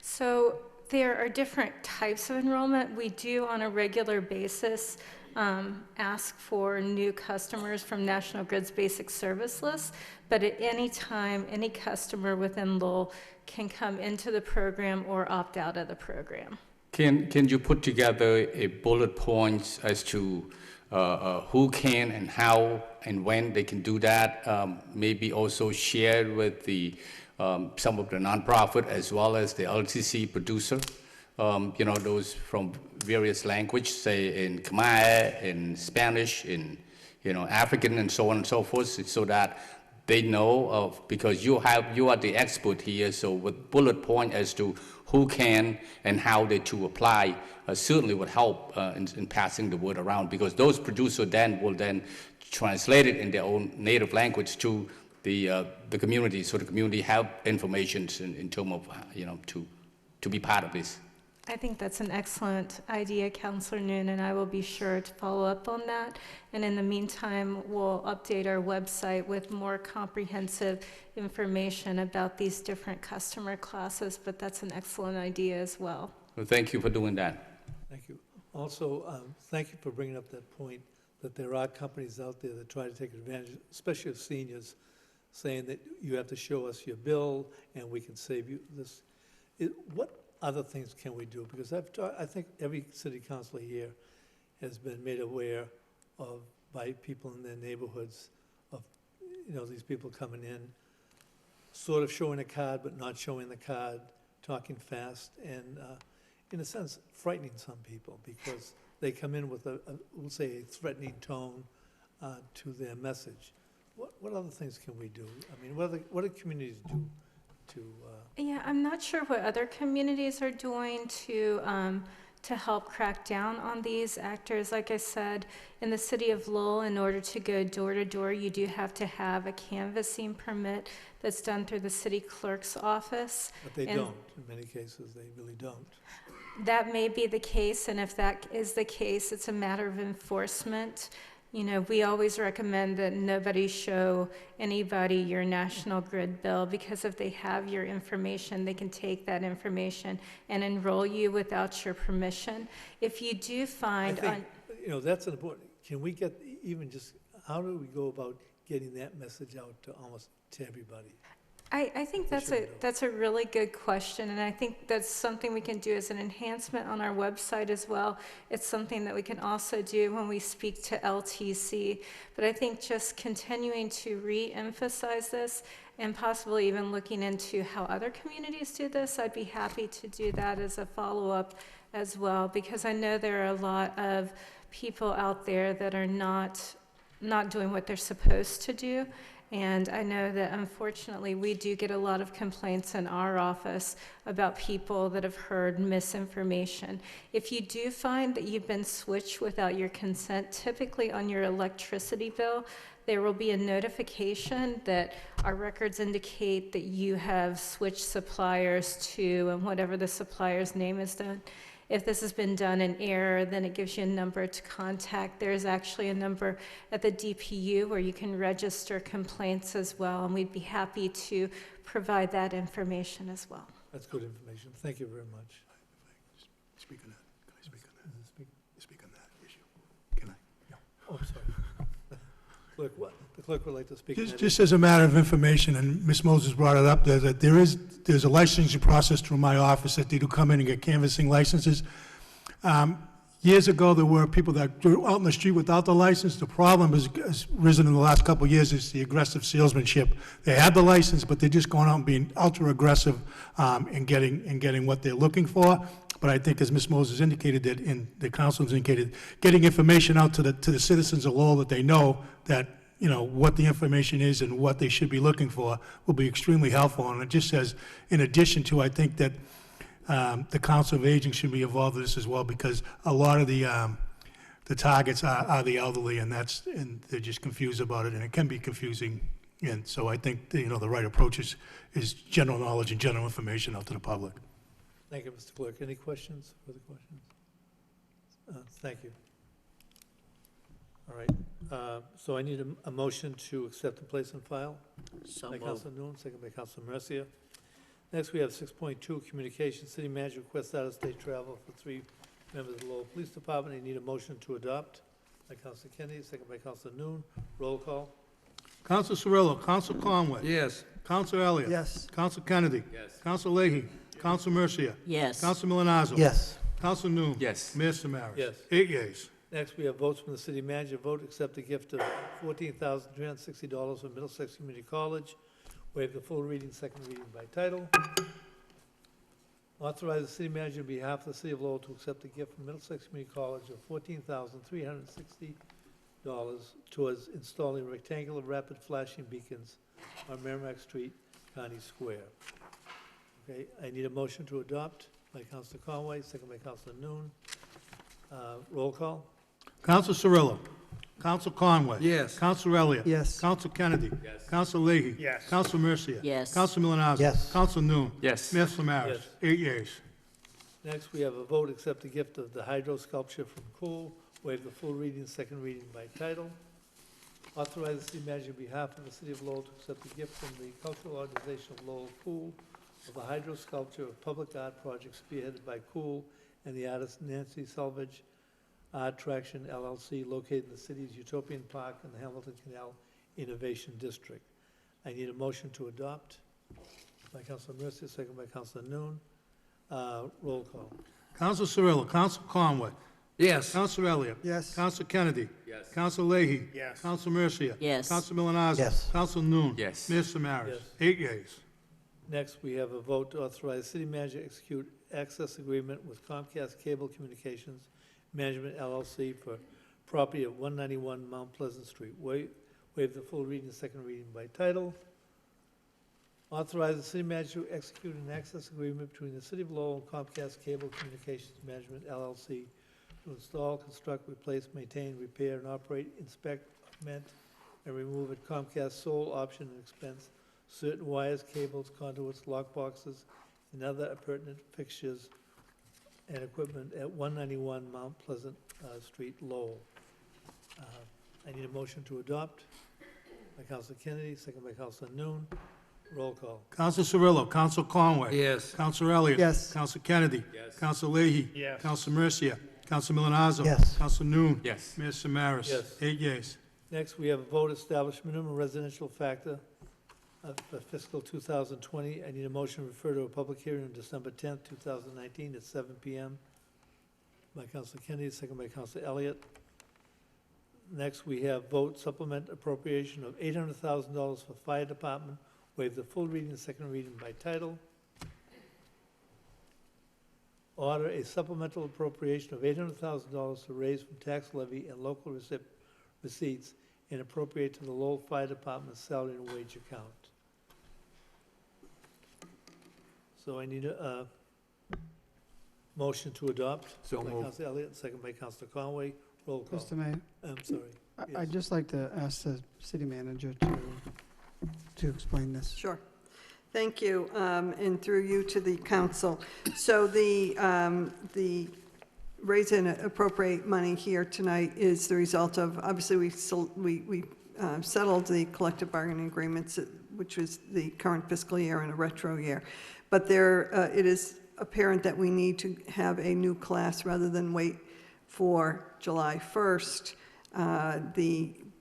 So there are different types of enrollment. We do, on a regular basis, ask for new customers from National Grid's basic service list, but at any time, any customer within Lowell can come into the program or opt out of the program. Can you put together a bullet points as to who can and how and when they can do that? Maybe also share with the some of the nonprofit as well as the LTC producer. Those from various languages, say in Khmer, in Spanish, in African, and so on and so forth, so that they know of, because you are the expert here. So with bullet point as to who can and how they to apply certainly would help in passing the word around, because those producers will translate it in their own native language to the community, so the community have information in terms of to be part of this. I think that's an excellent idea, Councilor Noon, and I will be sure to follow up on that. And in the meantime, we'll update our website with more comprehensive information about these different customer classes, but that's an excellent idea as well. Well, thank you for doing that. Thank you. Also, thank you for bringing up that point, that there are companies out there that try to take advantage, especially of seniors, saying that you have to show us your bill and we can save you this. What other things can we do? Because I think every city councilor here has been made aware of, by people in their neighborhoods, of these people coming in, sort of showing a card but not showing the card, talking fast, and in a sense frightening some people, because they come in with we'll say a threatening tone to their message. What other things can we do? I mean, what do communities do to Yeah, I'm not sure what other communities are doing to to help crack down on these actors. Like I said, in the city of Lowell, in order to go door to door, you do have to have a canvassing permit that's done through the city clerk's office. But they And don't. In many cases, they really don't. that may be the case, and if that is the case, it's a matter of enforcement. You know, we always recommend that nobody show anybody your National Grid bill, because if they have your information, they can take that information and enroll you without your permission. If you do I find think, that's an important, can we get, even just, how do we go about getting that message out to almost, to everybody? I think that's a really good question, and I think that's something we can do as an enhancement on our website as well. It's something that we can also do when we speak to LTC. But I think just continuing to re-emphasize this and possibly even looking into how other communities do this, I'd be happy to do that as a follow-up as well, because I know there are a lot of people out there that are not doing what they're supposed to do. And I know that unfortunately, we do get a lot of complaints in our office about people that have heard misinformation. If you do find that you've been switched without your consent, typically on your electricity bill, there will be a notification that our records indicate that you have switched suppliers to, and whatever the supplier's name is done. If this has been done in error, then it gives you a number to contact. There's actually a number at the DPU where you can register complaints as well, and we'd be happy to provide that information as well. That's good information. Thank you very much. Speak on that. Can I speak on that? Speak on that issue. Can I? No. Oh, I'm sorry. Clerk, what? The clerk would like to speak on that. Just as a matter of information, and Ms. Moses brought it up, there's a licensing process through my office that they do come in and get canvassing licenses. Years ago, there were people that were out in the street without the license. The problem has risen in the last couple of years is the aggressive salesmanship. They had the license, but they're just going out and being ultra aggressive and getting what they're looking for. But I think, as Ms. Moses indicated, that in the council has indicated, getting information out to the citizens of Lowell that they know that, what the information is and what they should be looking for will be extremely helpful. And it just says, in addition to, I think that the Council of Aging should be involved in this as well, because a lot of the targets are the elderly, and they're just confused about it, and it can be confusing. And so I think, the right approach is general knowledge and general information out to the public. Thank you, Mr. Clerk. Any questions? Further questions? Thank you. All right. So I need a motion to accept and place on file. So By moved. Councilor Noon, second by Councilor Mercia. Next, we have 6.2, Communications. City Manager requests out-of-state travel for 3 members of the Lowell Police Department. I need a motion to adopt. By Councilor Kennedy, second by Councilor Noon. Roll call. Council Cirillo, Council Conway. Yes. Council Elliott. Yes. Council Kennedy. Yes. Council Leahy. Council Mercia. Yes. Council Milonazo. Yes. Council Noon. Yes. Mayor Samaras. Yes. 8 yeas. Next, we have votes from the city manager. Vote accept a gift of $14,360 from Middlesex Community College. Waive the full reading, second reading by title. Authorize the city manager on behalf of the city of Lowell to accept a gift from Middlesex Community College of $14,360 towards installing rectangular rapid flashing beacons on Merrimack Street, County Square. Okay, I need a motion to adopt by Councilor Conway, second by Councilor Noon. Roll call. Council Cirillo. Council Conway. Yes. Council Elliott. Yes. Council Kennedy. Yes. Council Leahy. Yes. Council Mercia. Yes. Council Milonazo. Yes. Council Noon. Yes. Mayor Samaras. Yes. 8 yeas. Next, we have a vote accept the gift of the hydro sculpture from Cool. Waive the full reading, second reading by title. Authorize the city manager on behalf of the city of Lowell to accept the gift from the cultural organization of Lowell Cool of a hydro sculpture of public art project spearheaded by Cool and the artist Nancy Selvage Art Traction LLC, located in the city's Utopian Park in the Hamilton Canal Innovation District. I need a motion to adopt by Councilor Mercia, second by Councilor Noon. Roll call. Council Cirillo. Council Conway. Yes. Council Elliott. Yes. Council Kennedy. Yes. Council Leahy. Yes. Council Mercia. Yes. Council Milonazo. Yes. Council Noon. Yes. Mayor Samaras. Yes. 8 yeas. Next, we have a vote to authorize city manager to execute access agreement with Comcast Cable Communications Management LLC for property at 191 Mount Pleasant Street. Waive the full reading, second reading by title. Authorize the city manager to execute an access agreement between the City of Lowell and Comcast Cable Communications Management LLC to install, construct, replace, maintain, repair, and operate, inspect, augment, and remove at Comcast's sole option and expense certain wires, cables, conduits, lock boxes, and other appurtenant fixtures and equipment at 191 Mount Pleasant Street, Lowell. I need a motion to adopt by Councilor Kennedy, second by Councilor Noon. Roll call. Counsel Cirillo, Counsel Conway. Yes. Counsel Elliott. Yes. Counsel Kennedy. Yes. Counsel Leahy. Yes. Counsel Mercia. Counsel Milonazo. Yes. Counsel Noon. Yes. Mayor Samaras. Yes. 8 yeas. Next, we have a vote establish minimum residential factor for fiscal 2020. I need a motion to refer to a public hearing on December 10th, 2019 at 7 p.m. by Councilor Kennedy, second by Councilor Elliott. Next, we have vote supplement appropriation of $800,000 for fire department, waive the full reading and second reading by title. Order a supplemental appropriation of $800,000 to raise from tax levy and local receipts and appropriate to the Lowell Fire Department's salary and wage account. So I need a motion to adopt. So by moved. Councilor Elliott, second by Councilor Conway. Roll call. Mr. Mayor, I'm sorry. I'd just like to ask the city manager to explain this. Sure. Thank you, and through you to the council. So the raise and appropriate money here tonight is the result of, obviously, we settled the collective bargaining agreements, which was the current fiscal year and a retro year. But it is apparent that we need to have a new class rather than wait for July 1st.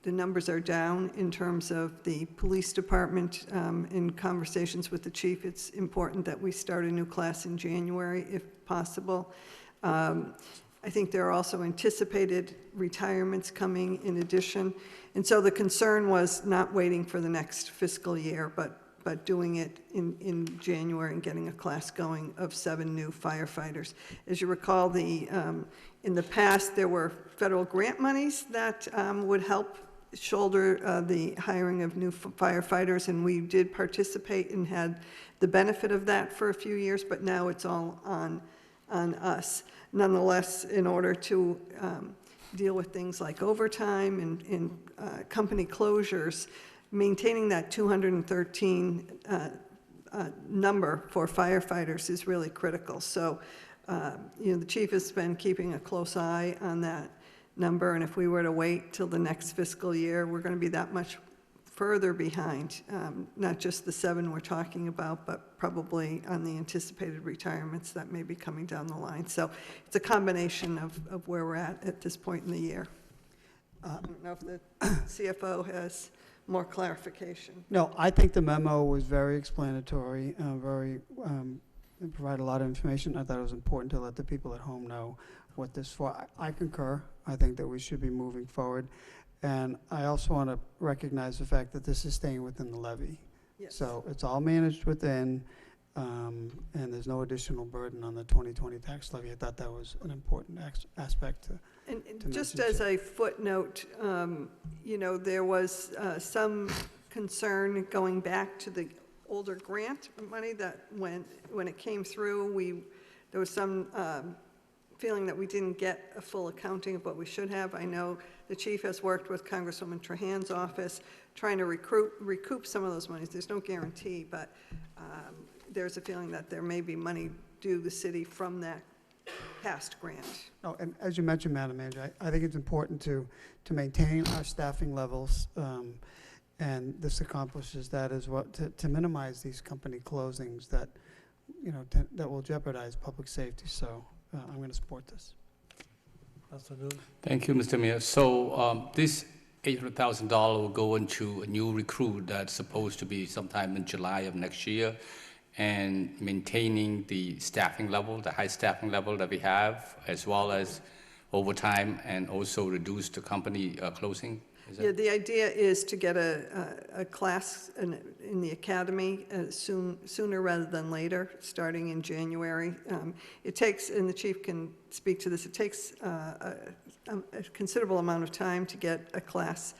The numbers are down in terms of the police department. In conversations with the chief, it's important that we start a new class in January if possible. I think there are also anticipated retirements coming in addition. And so the concern was not waiting for the next fiscal year, but doing it in January and getting a class going of 7 new firefighters. As you recall, in the past, there were federal grant monies that would help shoulder the hiring of new firefighters, and we did participate and had the benefit of that for a few years, but now it's all on us. Nonetheless, in order to deal with things like overtime and company closures, maintaining that 213 number for firefighters is really critical. So, the chief has been keeping a close eye on that number, and if we were to wait till the next fiscal year, we're going to be that much further behind, not just the 7 we're talking about, but probably on the anticipated retirements that may be coming down the line. So it's a combination of where we're at this point in the year. I don't know if the CFO has more clarification. No, I think the memo was very explanatory, it provided a lot of information. I thought it was important to let the people at home know what this is for. I concur. I think that we should be moving forward. And I also want to recognize the fact that this is staying within the levy. Yes. So it's all managed within, and there's no additional burden on the 2020 tax levy. I thought that was an important aspect to And to just mention, as too. a footnote, there was some concern going back to the older grant money that when it came through, there was some feeling that we didn't get a full accounting of what we should have. I know the chief has worked with Congresswoman Trahan's office trying to recoup some of those monies. There's no guarantee, but there's a feeling that there may be money due the city from that past grant. Oh, and as you mentioned, Madam Manager, I think it's important to maintain our staffing levels, and this accomplishes that as well, to minimize these company closings that, that will jeopardize public safety. So I'm going to support this. Thank you, Mr. Mayor. So this $800,000 will go into a new recruit that's supposed to be sometime in July of next year, and maintaining the staffing level, the high staffing level that we have, as well as overtime, and also reduce the company closing? Yeah, the idea is to get a class in the academy sooner rather than later, starting in January. It takes, and the chief can speak to this, it takes a considerable amount of time to get a class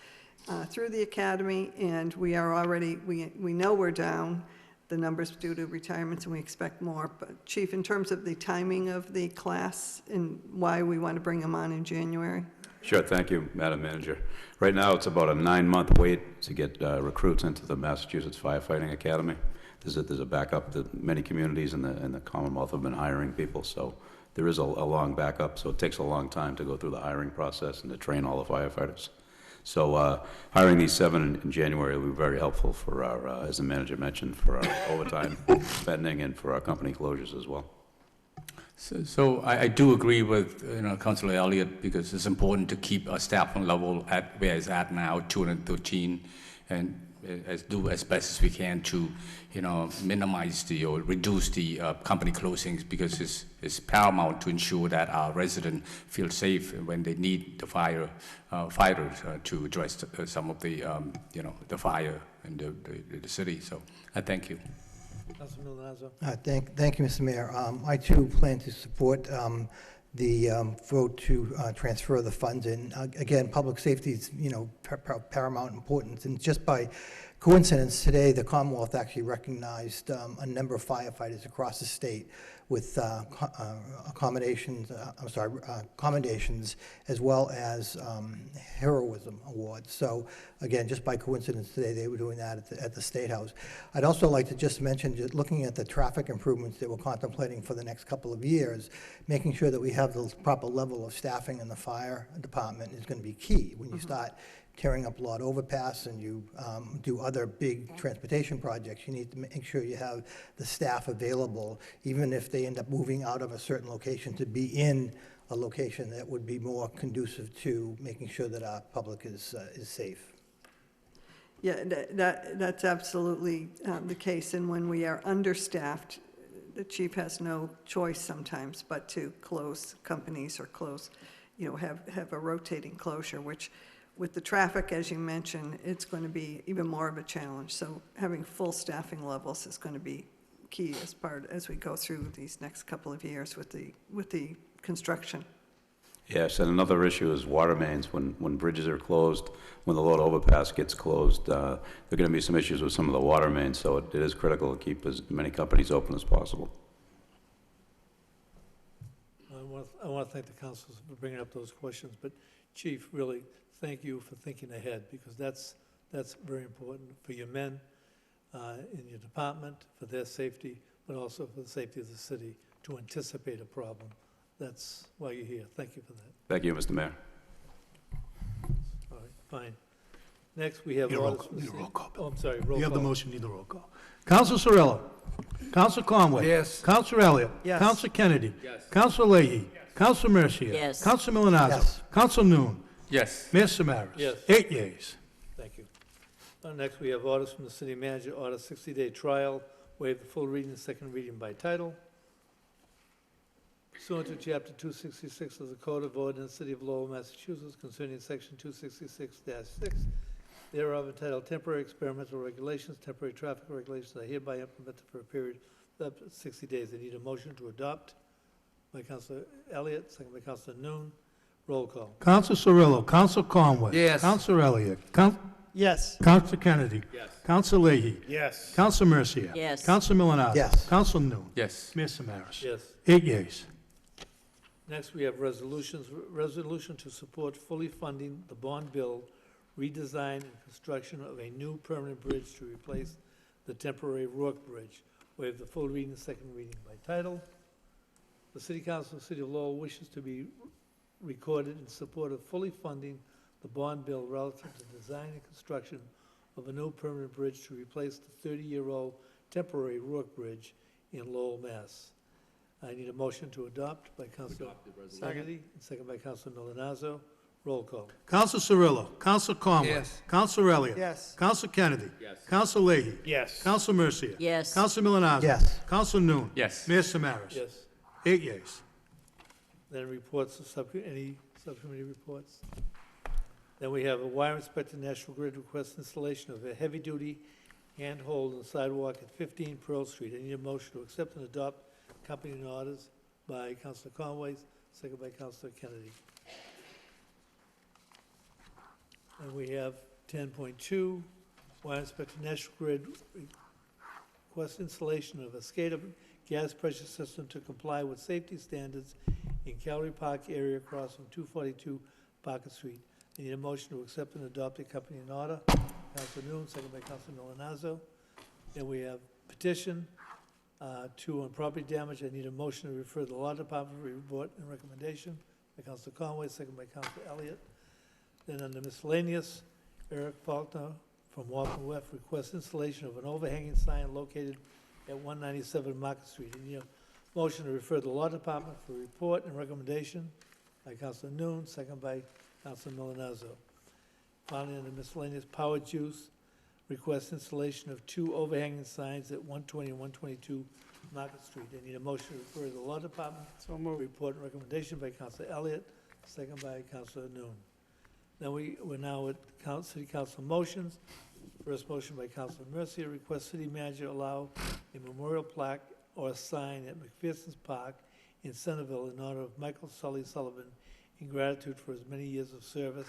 through the academy, and we are already, we know we're down the numbers due to retirements, and we expect more. But Chief, in terms of the timing of the class and why we want to bring them on in January? Sure, thank you, Madam Manager. Right now, it's about a 9-month wait to get recruits into the Massachusetts Firefighting Academy. There's a backup that many communities in the Commonwealth have been hiring people, so there is a long backup, so it takes a long time to go through the hiring process and to train all the firefighters. So hiring these 7 in January will be very helpful for our, as the manager mentioned, for our overtime spending and for our company closures as well. So I do agree with Councilor Elliott, because it's important to keep our staffing level at where it's at now, 213, and do as best as we can to minimize or reduce the company closings, because it's paramount to ensure that our residents feel safe when they need the fighters to address some of the the fire in the city. So I thank you. Councilman Milanazo. Thank you, Mr. Mayor. I too plan to support the vote to transfer the funds in. Again, public safety is, paramount importance, and just by coincidence, today the Commonwealth actually recognized a number of firefighters across the state with commendations as well as heroism awards. So again, just by coincidence today, they were doing that at the State House. I'd also like to just mention, looking at the traffic improvements that we're contemplating for the next couple of years, making sure that we have the proper level of staffing in the fire department is going to be key. When you start tearing up Lord Overpass and you do other big transportation projects, you need to make sure you have the staff available, even if they end up moving out of a certain location, to be in a location that would be more conducive to making sure that our public is safe. Yeah, that's absolutely the case, and when we are understaffed, the chief has no choice sometimes but to close companies or close, have a rotating closure, which with the traffic, as you mentioned, it's going to be even more of a challenge. So having full staffing levels is going to be key as we go through these next couple of years with the construction. Yes, and another issue is water mains. When bridges are closed, when the Lord Overpass gets closed, there are going to be some issues with some of the water mains, so it is critical to keep as many companies open as possible. I want to thank the councilors for bringing up those questions, but Chief, really, thank you for thinking ahead, because that's very important for your men in your department, for their safety, but also for the safety of the city, to anticipate a problem. That's why you're here. Thank you for that. Thank you, Mr. Mayor. All right, fine. Next, we have... Need a roll call. Oh, I'm sorry, roll call. You have the motion, need the roll call. Counsel Cirillo. Counsel Conway. Yes. Counsel Elliott. Yes. Counsel Kennedy. Yes. Counsel Leahy. Yes. Counsel Mercia. Yes. Counsel Milonazo. Yes. Counsel Noon. Yes. Mayor Samaras. Yes. 8 yeas. Thank you. Next, we have orders from the city manager, order 60-day trial, waive the full reading and second reading by title. Pursuant to Chapter 266 of the Code of Ordinance, City of Lowell, Massachusetts, concerning Section 266-6 thereof entitled Temporary Experimental Regulations, Temporary Traffic Regulations are hereby implemented for a period of up to 60 days. They need a motion to adopt by Councilor Elliott, second by Councilor Noon. Roll call. Counsel Cirillo. Counsel Conway. Yes. Counsel Elliott. Yes. Counsel Kennedy. Yes. Counsel Leahy. Yes. Counsel Mercia. Yes. Counsel Milonazo. Yes. Counsel Noon. Yes. Mayor Samaras. Yes. 8 yeas. Next, we have resolutions. Resolution to support fully funding the bond bill, redesign and construction of a new permanent bridge to replace the temporary Rourke Bridge. Waive the full reading, second reading by title. The City Council of the City of Lowell wishes to be recorded in support of fully funding the bond bill relative to design and construction of a new permanent bridge to replace the 30-year-old temporary Rourke Bridge in Lowell, Mass. I need a motion to adopt by Councilor Kennedy, and second by Councilor Milonazo. Roll call. Counsel Cirillo. Counsel Conway. Yes. Counsel Elliott. Yes. Counsel Kennedy. Yes. Counsel Leahy. Yes. Counsel Mercia. Yes. Counsel Milonazo. Yes. Counsel Noon. Yes. Mayor Samaras. Yes. 8 yeas. Then reports, any subcommittee reports? Then we have a wire inspector, National Grid requests installation of a heavy-duty handhold on the sidewalk at 15 Pearl Street. I need a motion to accept and adopt accompanying orders by Councilor Conway, second by Councilor Kennedy. And we have 10.2, wire inspector, National Grid request installation of a SCADA gas pressure system to comply with safety standards in Calorie Park area across from 242 Parker Street. I need a motion to accept and adopt the accompanying order. Council Noon, second by Council Milonazo. Then we have petition, 2 on property damage. I need a motion to refer to the law department for report and recommendation by Council Conway, second by Council Elliott. Then under miscellaneous, Eric Faulkner from Waltham West requests installation of an overhanging sign located at 197 Market Street. I need a motion to refer to the law department for report and recommendation by Council Noon, second by Council Milonazo. Finally, under miscellaneous, Powered Use requests installation of 2 overhanging signs at 120 and 122 Market Street. I need a motion to refer to the law department. So moved. Report and recommendation by Council Elliott, second by Council Noon. Then we're now at City Council motions. First motion by Council Mercia, request city manager allow a memorial plaque or sign at McPherson's Park in Centerville in honor of Michael Sully Sullivan in gratitude for his many years of service,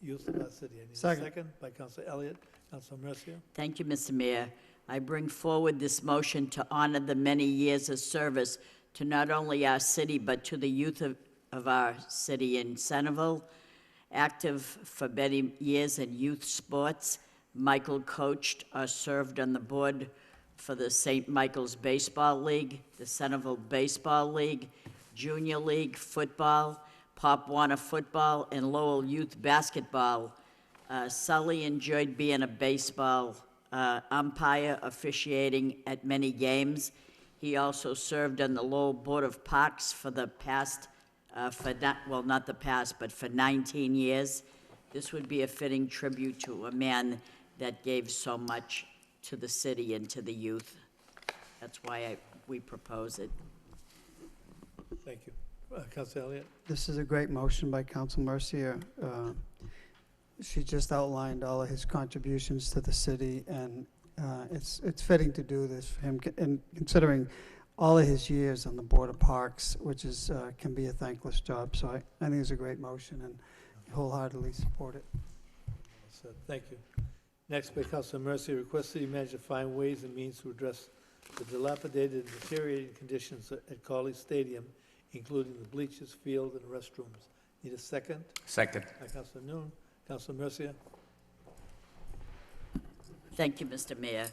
use of our city. I need a second by Council Elliott. Council Mercia. Thank you, Mr. Mayor. I bring forward this motion to honor the many years of service to not only our city, but to the youth of our city in Centerville. Active for many years in youth sports, Michael coached or served on the board for the St. Michael's Baseball League, the Centerville Baseball League, Junior League Football, Pop Warner Football, and Lowell Youth Basketball. Sully enjoyed being a baseball umpire, officiating at many games. He also served on the Lowell Board of Parks for the past, not the past, but for 19 years. This would be a fitting tribute to a man that gave so much to the city and to the youth. That's why we propose it. Thank you. Council Elliott. This is a great motion by Council Mercier. She just outlined all of his contributions to the city, and it's fitting to do this for him, and considering all of his years on the Board of Parks, which is can be a thankless job. So I think it's a great motion, and wholeheartedly support it. Thank you. Next, by Council Mercy, request city manager find ways and means to address the dilapidated and deteriorating conditions at Corley Stadium, including the bleachers, field, and restrooms. Need a second? Second. By Council Noon. Council Mercia. Thank you, Mr. Mayor.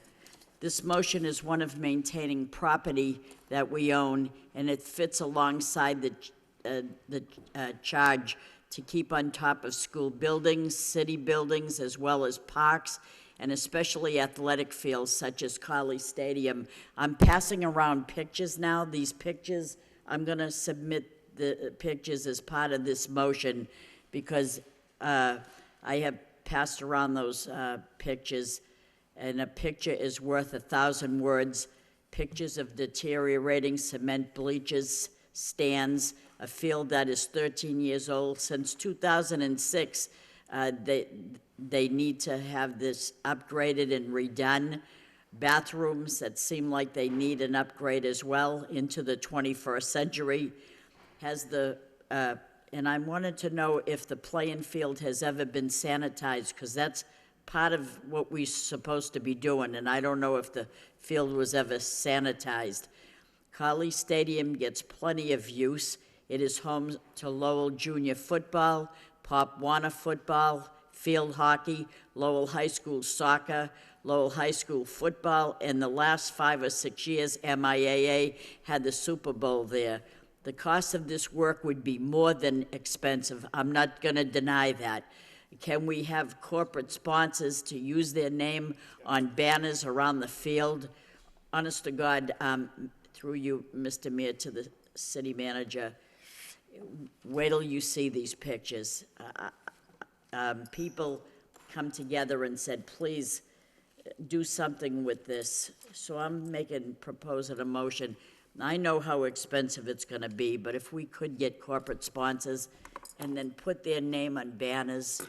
This motion is one of maintaining property that we own, and it fits alongside the charge to keep on top of school buildings, city buildings, as well as parks, and especially athletic fields such as Corley Stadium. I'm passing around pictures now. These pictures, I'm going to submit the pictures as part of this motion because I have passed around those pictures, and a picture is worth 1,000 words. Pictures of deteriorating cement bleachers, stands, a field that is 13 years old. Since 2006, they need to have this upgraded and redone. Bathrooms that seem like they need an upgrade as well into the 21st century. And I wanted to know if the playing field has ever been sanitized, because that's part of what we're supposed to be doing, and I don't know if the field was ever sanitized. Corley Stadium gets plenty of use. It is home to Lowell Junior Football, Pop Warner Football, field hockey, Lowell High School soccer, Lowell High School football, and the last 5 or 6 years, MIAA had the Super Bowl there. The cost of this work would be more than expensive. I'm not going to deny that. Can we have corporate sponsors to use their name on banners around the field? Honest to God, through you, Mr. Mayor, to the city manager, wait till you see these pictures. People come together and said, please do something with this. So I'm proposing a motion. I know how expensive it's going to be, but if we could get corporate sponsors and then put their name on banners,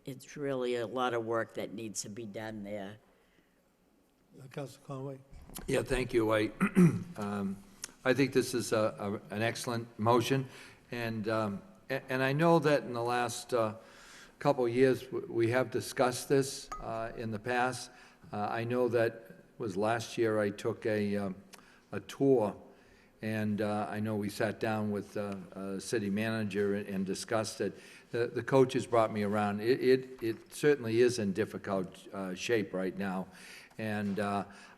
it's really a lot of work that needs to be done there. Council Conway. Yeah, thank you. I think this is an excellent motion, and I know that in the last couple of years we have discussed this in the past. I know that was last year I took a tour, and I know we sat down with city manager and discussed it. The coaches brought me around. It certainly is in difficult shape right now. And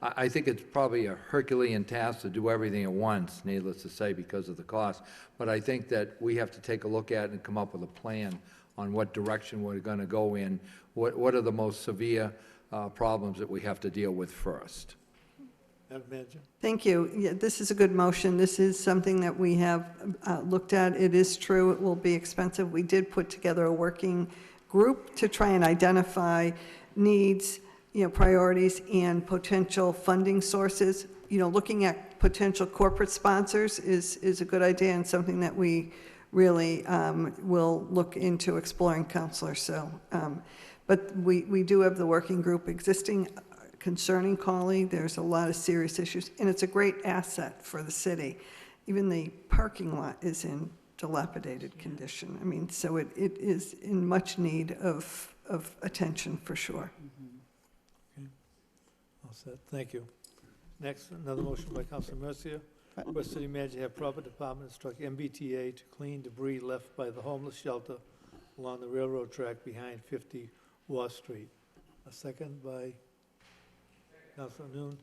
I think it's probably a Herculean task to do everything at once, needless to say, because of the cost. But I think that we have to take a look at it and come up with a plan on what direction we're going to go in. What are the most severe problems that we have to deal with first? Madam Manager? Thank you. Yeah, this is a good motion. This is something that we have looked at. It is true, it will be expensive. We did put together a working group to try and identify needs, priorities and potential funding sources. Looking at potential corporate sponsors is a good idea and something that we really will look into exploring, Counselor. So, but we do have the working group existing concerning Collie. There's a lot of serious issues, and it's a great asset for the city. Even the parking lot is in dilapidated condition. I mean, so it is in much need of attention for sure. All set, thank you. Next, another motion by Councilor Mercia. Request city manager have proper department instruct MBTA to clean debris left by the homeless shelter along the railroad track behind 50 Wall Street. A second by Councilor Noon.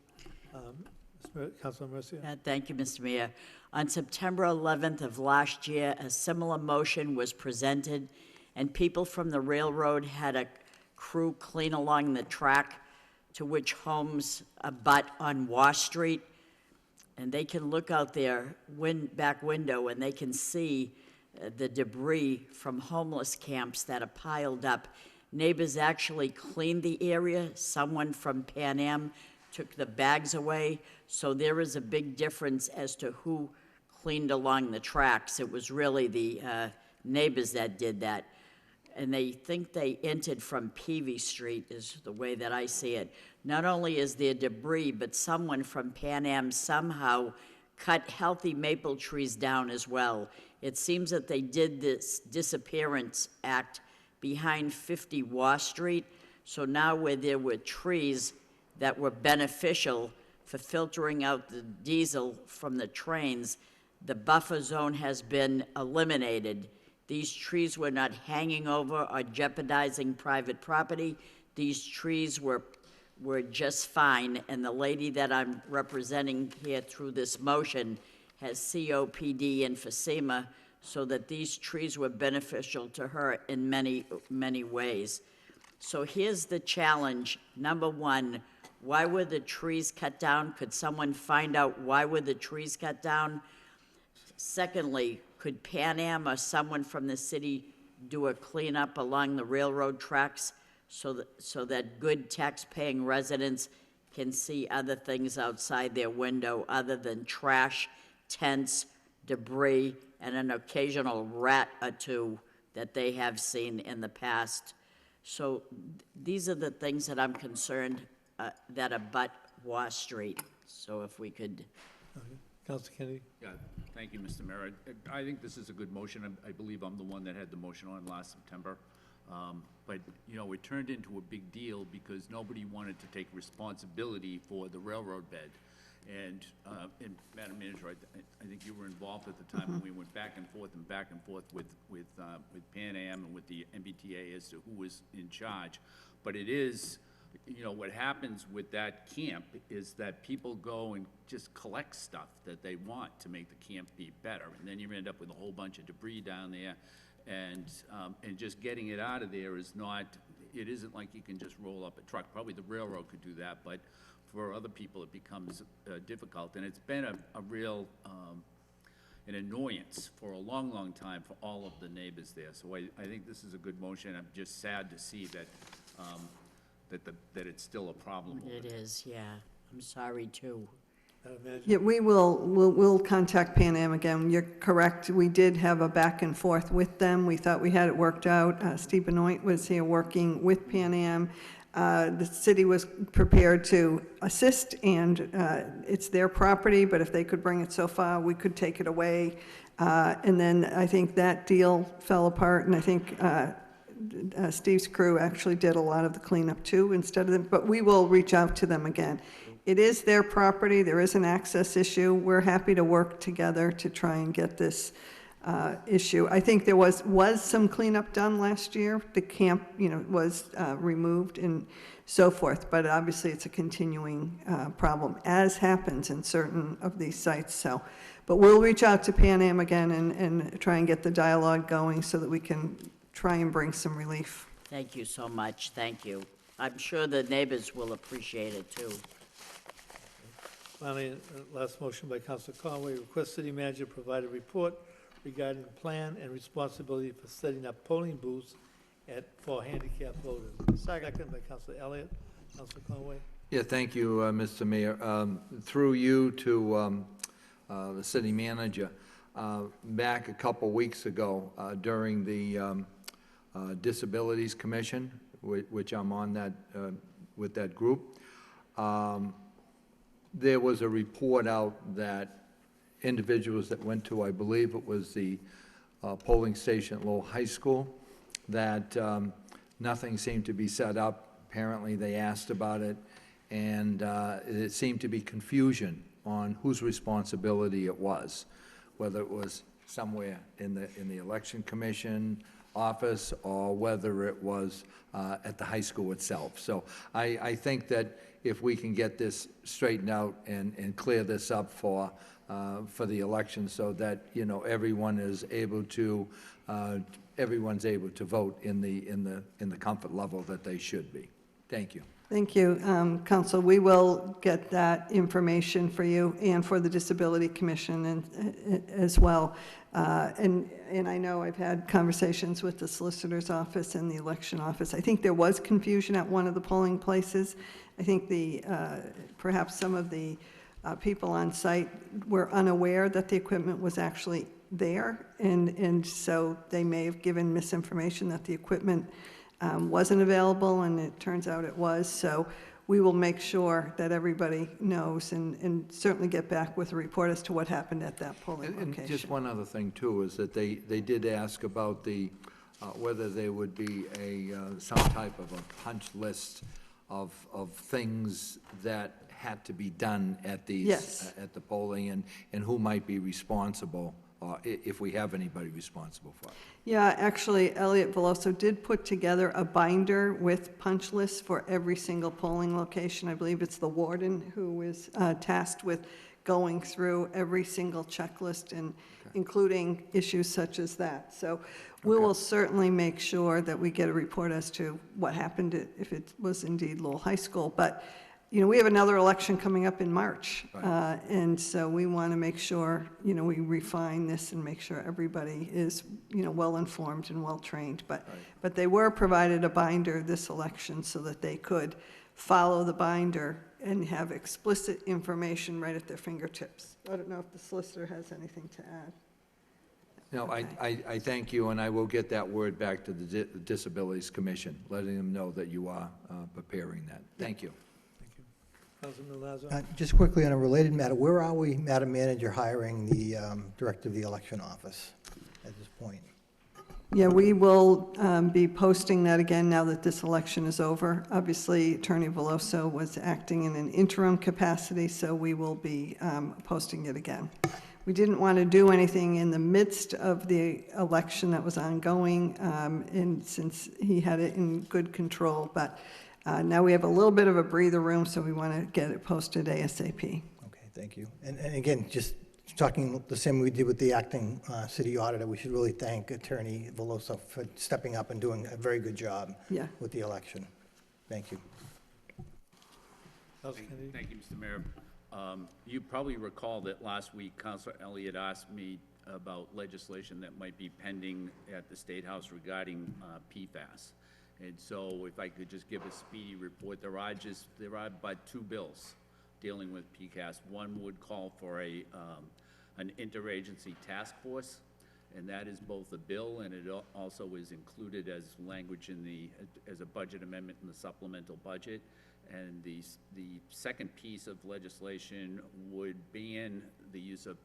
Councilor Mercia. Thank you, Mr. Mayor. On September 11th of last year, a similar motion was presented, and people from the railroad had a crew clean along the track to which homes abut on Wash Street. And they can look out their back window and they can see the debris from homeless camps that are piled up. Neighbors actually cleaned the area. Someone from Pan Am took the bags away. So there is a big difference as to who cleaned along the tracks. It was really the neighbors that did that. And they think they entered from Peavy Street is the way that I see it. Not only is there debris, but someone from Pan Am somehow cut healthy maple trees down as well. It seems that they did this disappearance act behind 50 Wash Street. So now where there were trees that were beneficial for filtering out the diesel from the trains, the buffer zone has been eliminated. These trees were not hanging over or jeopardizing private property. These trees were just fine, and the lady that I'm representing here through this motion has COPD and emphysema, so that these trees were beneficial to her in many, many ways. So here's the challenge. Number one, why were the trees cut down? Could someone find out why were the trees cut down? Secondly, could Pan Am or someone from the city do a cleanup along the railroad tracks so that good tax-paying residents can see other things outside their window other than trash, tents, debris, and an occasional rat or two that they have seen in the past? So these are the things that I'm concerned that abut Wash Street. So if we could... Councilor Kennedy. Yeah, thank you, Mr. Mayor. I think this is a good motion. I believe I'm the one that had the motion on last September. But, it turned into a big deal because nobody wanted to take responsibility for the railroad bed. And Madam Manager, I think you were involved at the time when we went back and forth with Pan Am and with the MBTA as to who was in charge. But it is, what happens with that camp is that people go and just collect stuff that they want to make the camp be better. And then you end up with a whole bunch of debris down there. And just getting it out of there is not, it isn't like you can just roll up a truck. Probably the railroad could do that, but for other people it becomes difficult. And it's been a real, an annoyance for a long, long time for all of the neighbors there. So I think this is a good motion. I'm just sad to see that, that it's still a problem. It is, yeah. I'm sorry, too. Yeah, we'll contact Pan Am again. You're correct. We did have a back and forth with them. We thought we had it worked out. Steve Benoit was here working with Pan Am. The city was prepared to assist, and it's their property, but if they could bring it so far, we could take it away. And then I think that deal fell apart, and I think Steve's crew actually did a lot of the cleanup too instead of them, but we will reach out to them again. it is their property, there is an access issue. We're happy to work together to try and get this issue. I think there was some cleanup done last year. The camp, was removed and so forth, but obviously it's a continuing problem, as happens in certain of these sites. So, but we'll reach out to Pan Am again and try and get the dialogue going so that we can try and bring some relief. Thank you so much, thank you. I'm sure the neighbors will appreciate it, too. Finally, last motion by Councilor Conway, request city manager provide a report regarding the plan and responsibility for setting up polling booths for handicapped voters. Second by Councilor Elliott. Councilor Conway. Yeah, thank you, Mr. Mayor. Through you to the city manager, back a couple weeks ago during the Disabilities Commission, which I'm on that with that group, there was a report out that individuals that went to, I believe it was the polling station at Lowell High School, that nothing seemed to be set up. Apparently, they asked about it, and it seemed to be confusion on whose responsibility it was, whether it was somewhere in the Election Commission office or whether it was at the high school itself. So I think that if we can get this straightened out and clear this up for the election, so that everyone is able to everyone's able to vote in the comfort level that they should be. Thank you. Thank you, Council. We will get that information for you and for the Disability Commission as well. And I know I've had conversations with the Solicitor's Office and the Election Office. I think there was confusion at one of the polling places. I think perhaps some of the people on site were unaware that the equipment was actually there, and so they may have given misinformation that the equipment wasn't available, and it turns out it was. So we will make sure that everybody knows and certainly get back with a report as to what happened at that polling location. And just one other thing, too, is that they did ask about whether there would be some type of a punch list of things that had to be done at these Yes. At the polling, and who might be responsible, if we have anybody responsible for it. Yeah, actually, Elliot Veloso did put together a binder with punch lists for every single polling location. I believe it's the warden who is tasked with going through every single checklist and including issues such as that. So we will certainly make sure that we get a report as to what happened if it was indeed Lowell High School. But we have another election coming up in March, and so we want to make sure, we refine this and make sure everybody is, well-informed and well-trained. But they were provided a binder this election so that they could follow the binder and have explicit information right at their fingertips. I don't know if the solicitor has anything to add. No, Okay. I thank you, and I will get that word back to the Disabilities Commission, letting them know that you are preparing that. Thank you. Councilman Lazo. Just quickly on a related matter, where are we, Madam Manager, hiring the Director of the Election Office at this point? Yeah, we will be posting that again now that this election is over. Obviously, Attorney Veloso was acting in an interim capacity, so we will be posting it again. We didn't want to do anything in the midst of the election that was ongoing, and since he had it in good control, but now we have a little bit of a breather room, so we want to get it posted ASAP. Okay, thank you. And again, just talking the same we did with the acting city auditor, we should really thank Attorney Veloso for stepping up and doing a very good job with the election. Thank you. Thank you, Mr. Mayor. You probably recall that last week, Councilor Elliott asked me about legislation that might be pending at the State House regarding PFAS. And so if I could just give a speedy report, there are but two bills dealing with PFAS. One would call for an interagency task force, and that is both a bill and it also is included as language as a budget amendment in the supplemental budget. And the second piece of legislation would ban the use of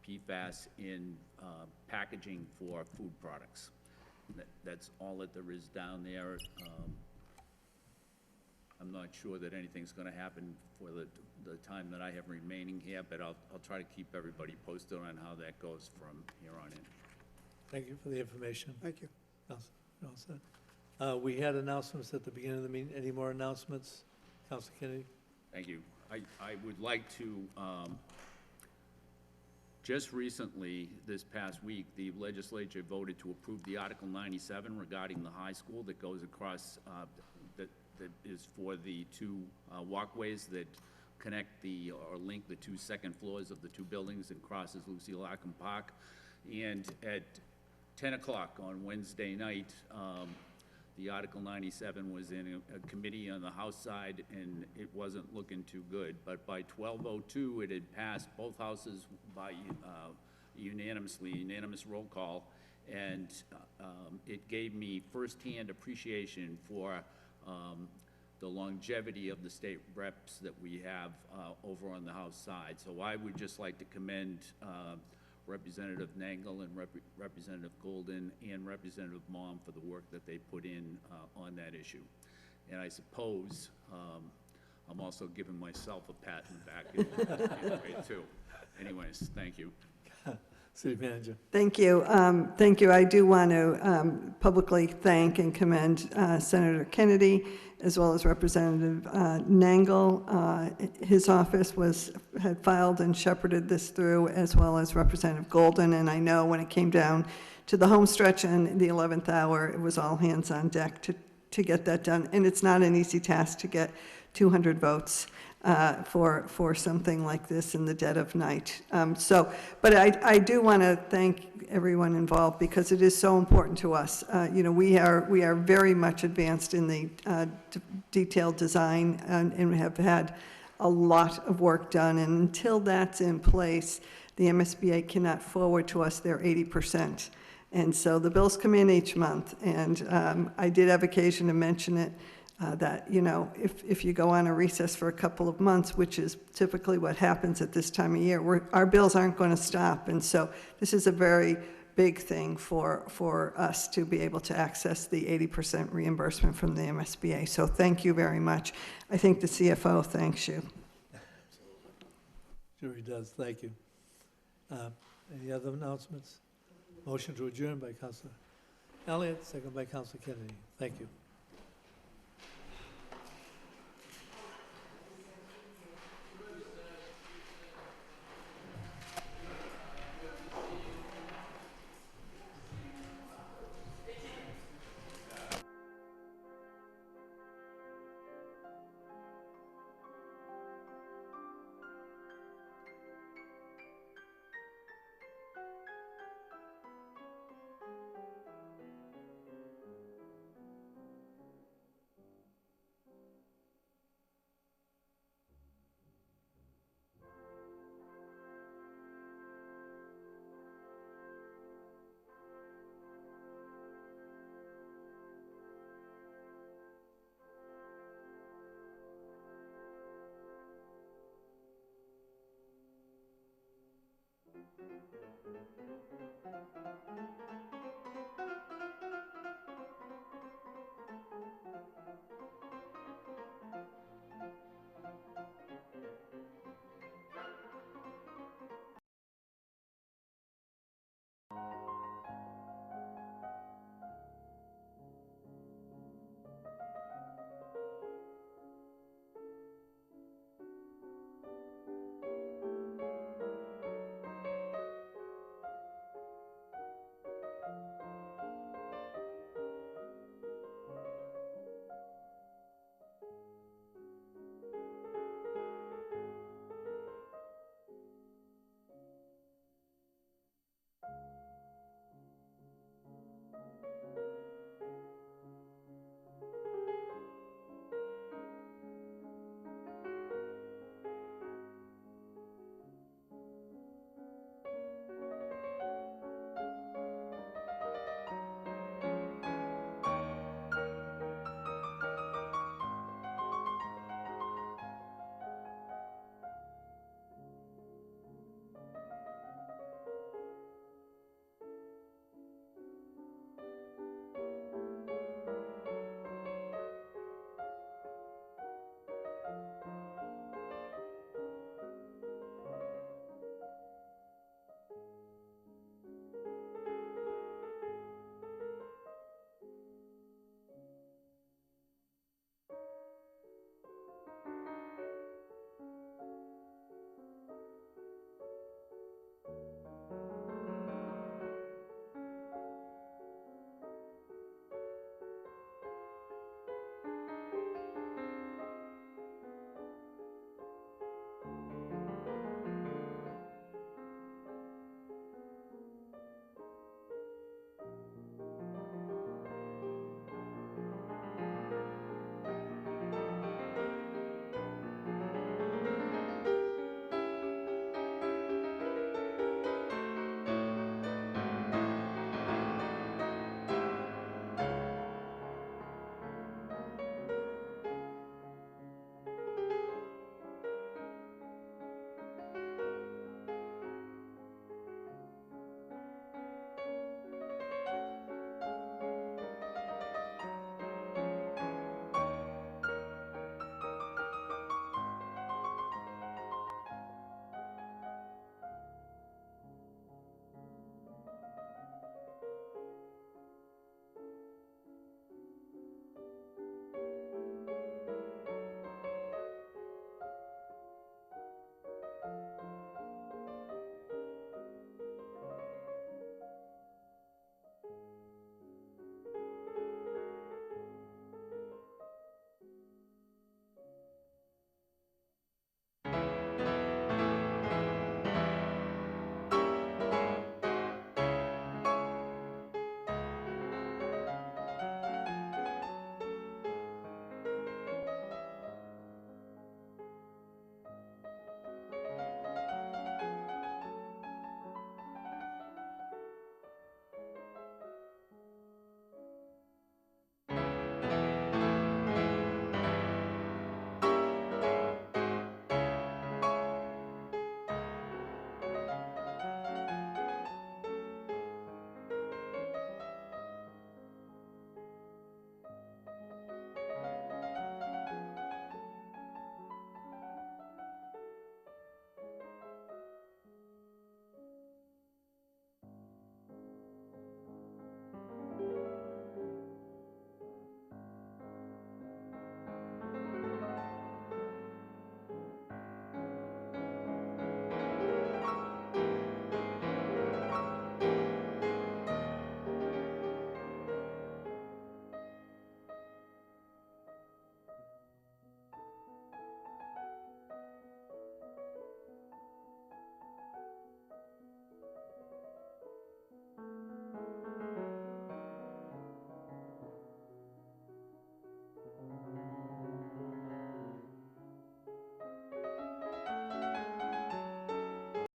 PFAS in packaging for food products. That's all that there is down there. I'm not sure that anything's gonna happen for the time that I have remaining here, but I'll try to keep everybody posted on how that goes from here on in. Thank you for the information. Thank you. Counsel, you're all set. We had announcements at the beginning of the meeting. Any more announcements? Counsel Kennedy? Thank you. I would like to, just recently, this past week, the legislature voted to approve the Article 97 regarding the high school that goes across, that is for the two walkways that connect or link the two second floors of the two buildings and crosses Lucille Arkham Park. And at 10 o'clock on Wednesday night, the Article 97 was in a committee on the House side, and it wasn't looking too good. But by 12:02, it had passed both houses by unanimous roll call, and it gave me firsthand appreciation for the longevity of the state reps that we have over on the House side. So I would just like to commend Representative Nangle and Representative Golden and Representative Mom for the work that they put in on that issue. And I suppose I'm also giving myself a pat in the back in a way too. Anyways, thank you. City Manager. Thank you. Thank you. I do want to publicly thank and commend Senator Kennedy, as well as Representative Nangle. His office had filed and shepherded this through, as well as Representative Golden. And I know when it came down to the home stretch and the 11th hour, it was all hands on deck to get that done. And it's not an easy task to get 200 votes for something like this in the dead of night. But I do want to thank everyone involved, because it is so important to us. You know, we are very much advanced in the detailed design and have had a lot of work done. And until that's in place, the MSBA cannot forward to us their 80%. And so the bills come in each month. And I did have occasion to mention it. That, you know, if you go on a recess for a couple of months, which is typically what happens at this time of year, our bills aren't going to stop. And so this is a very big thing for us to be able to access the 80% reimbursement from the MSBA. So thank you very much. I think the CFO thanks you. Sure he does. Thank you. Any other announcements? Motion to adjourn by Councilor Elliott, second by Councilor Kennedy. Thank you.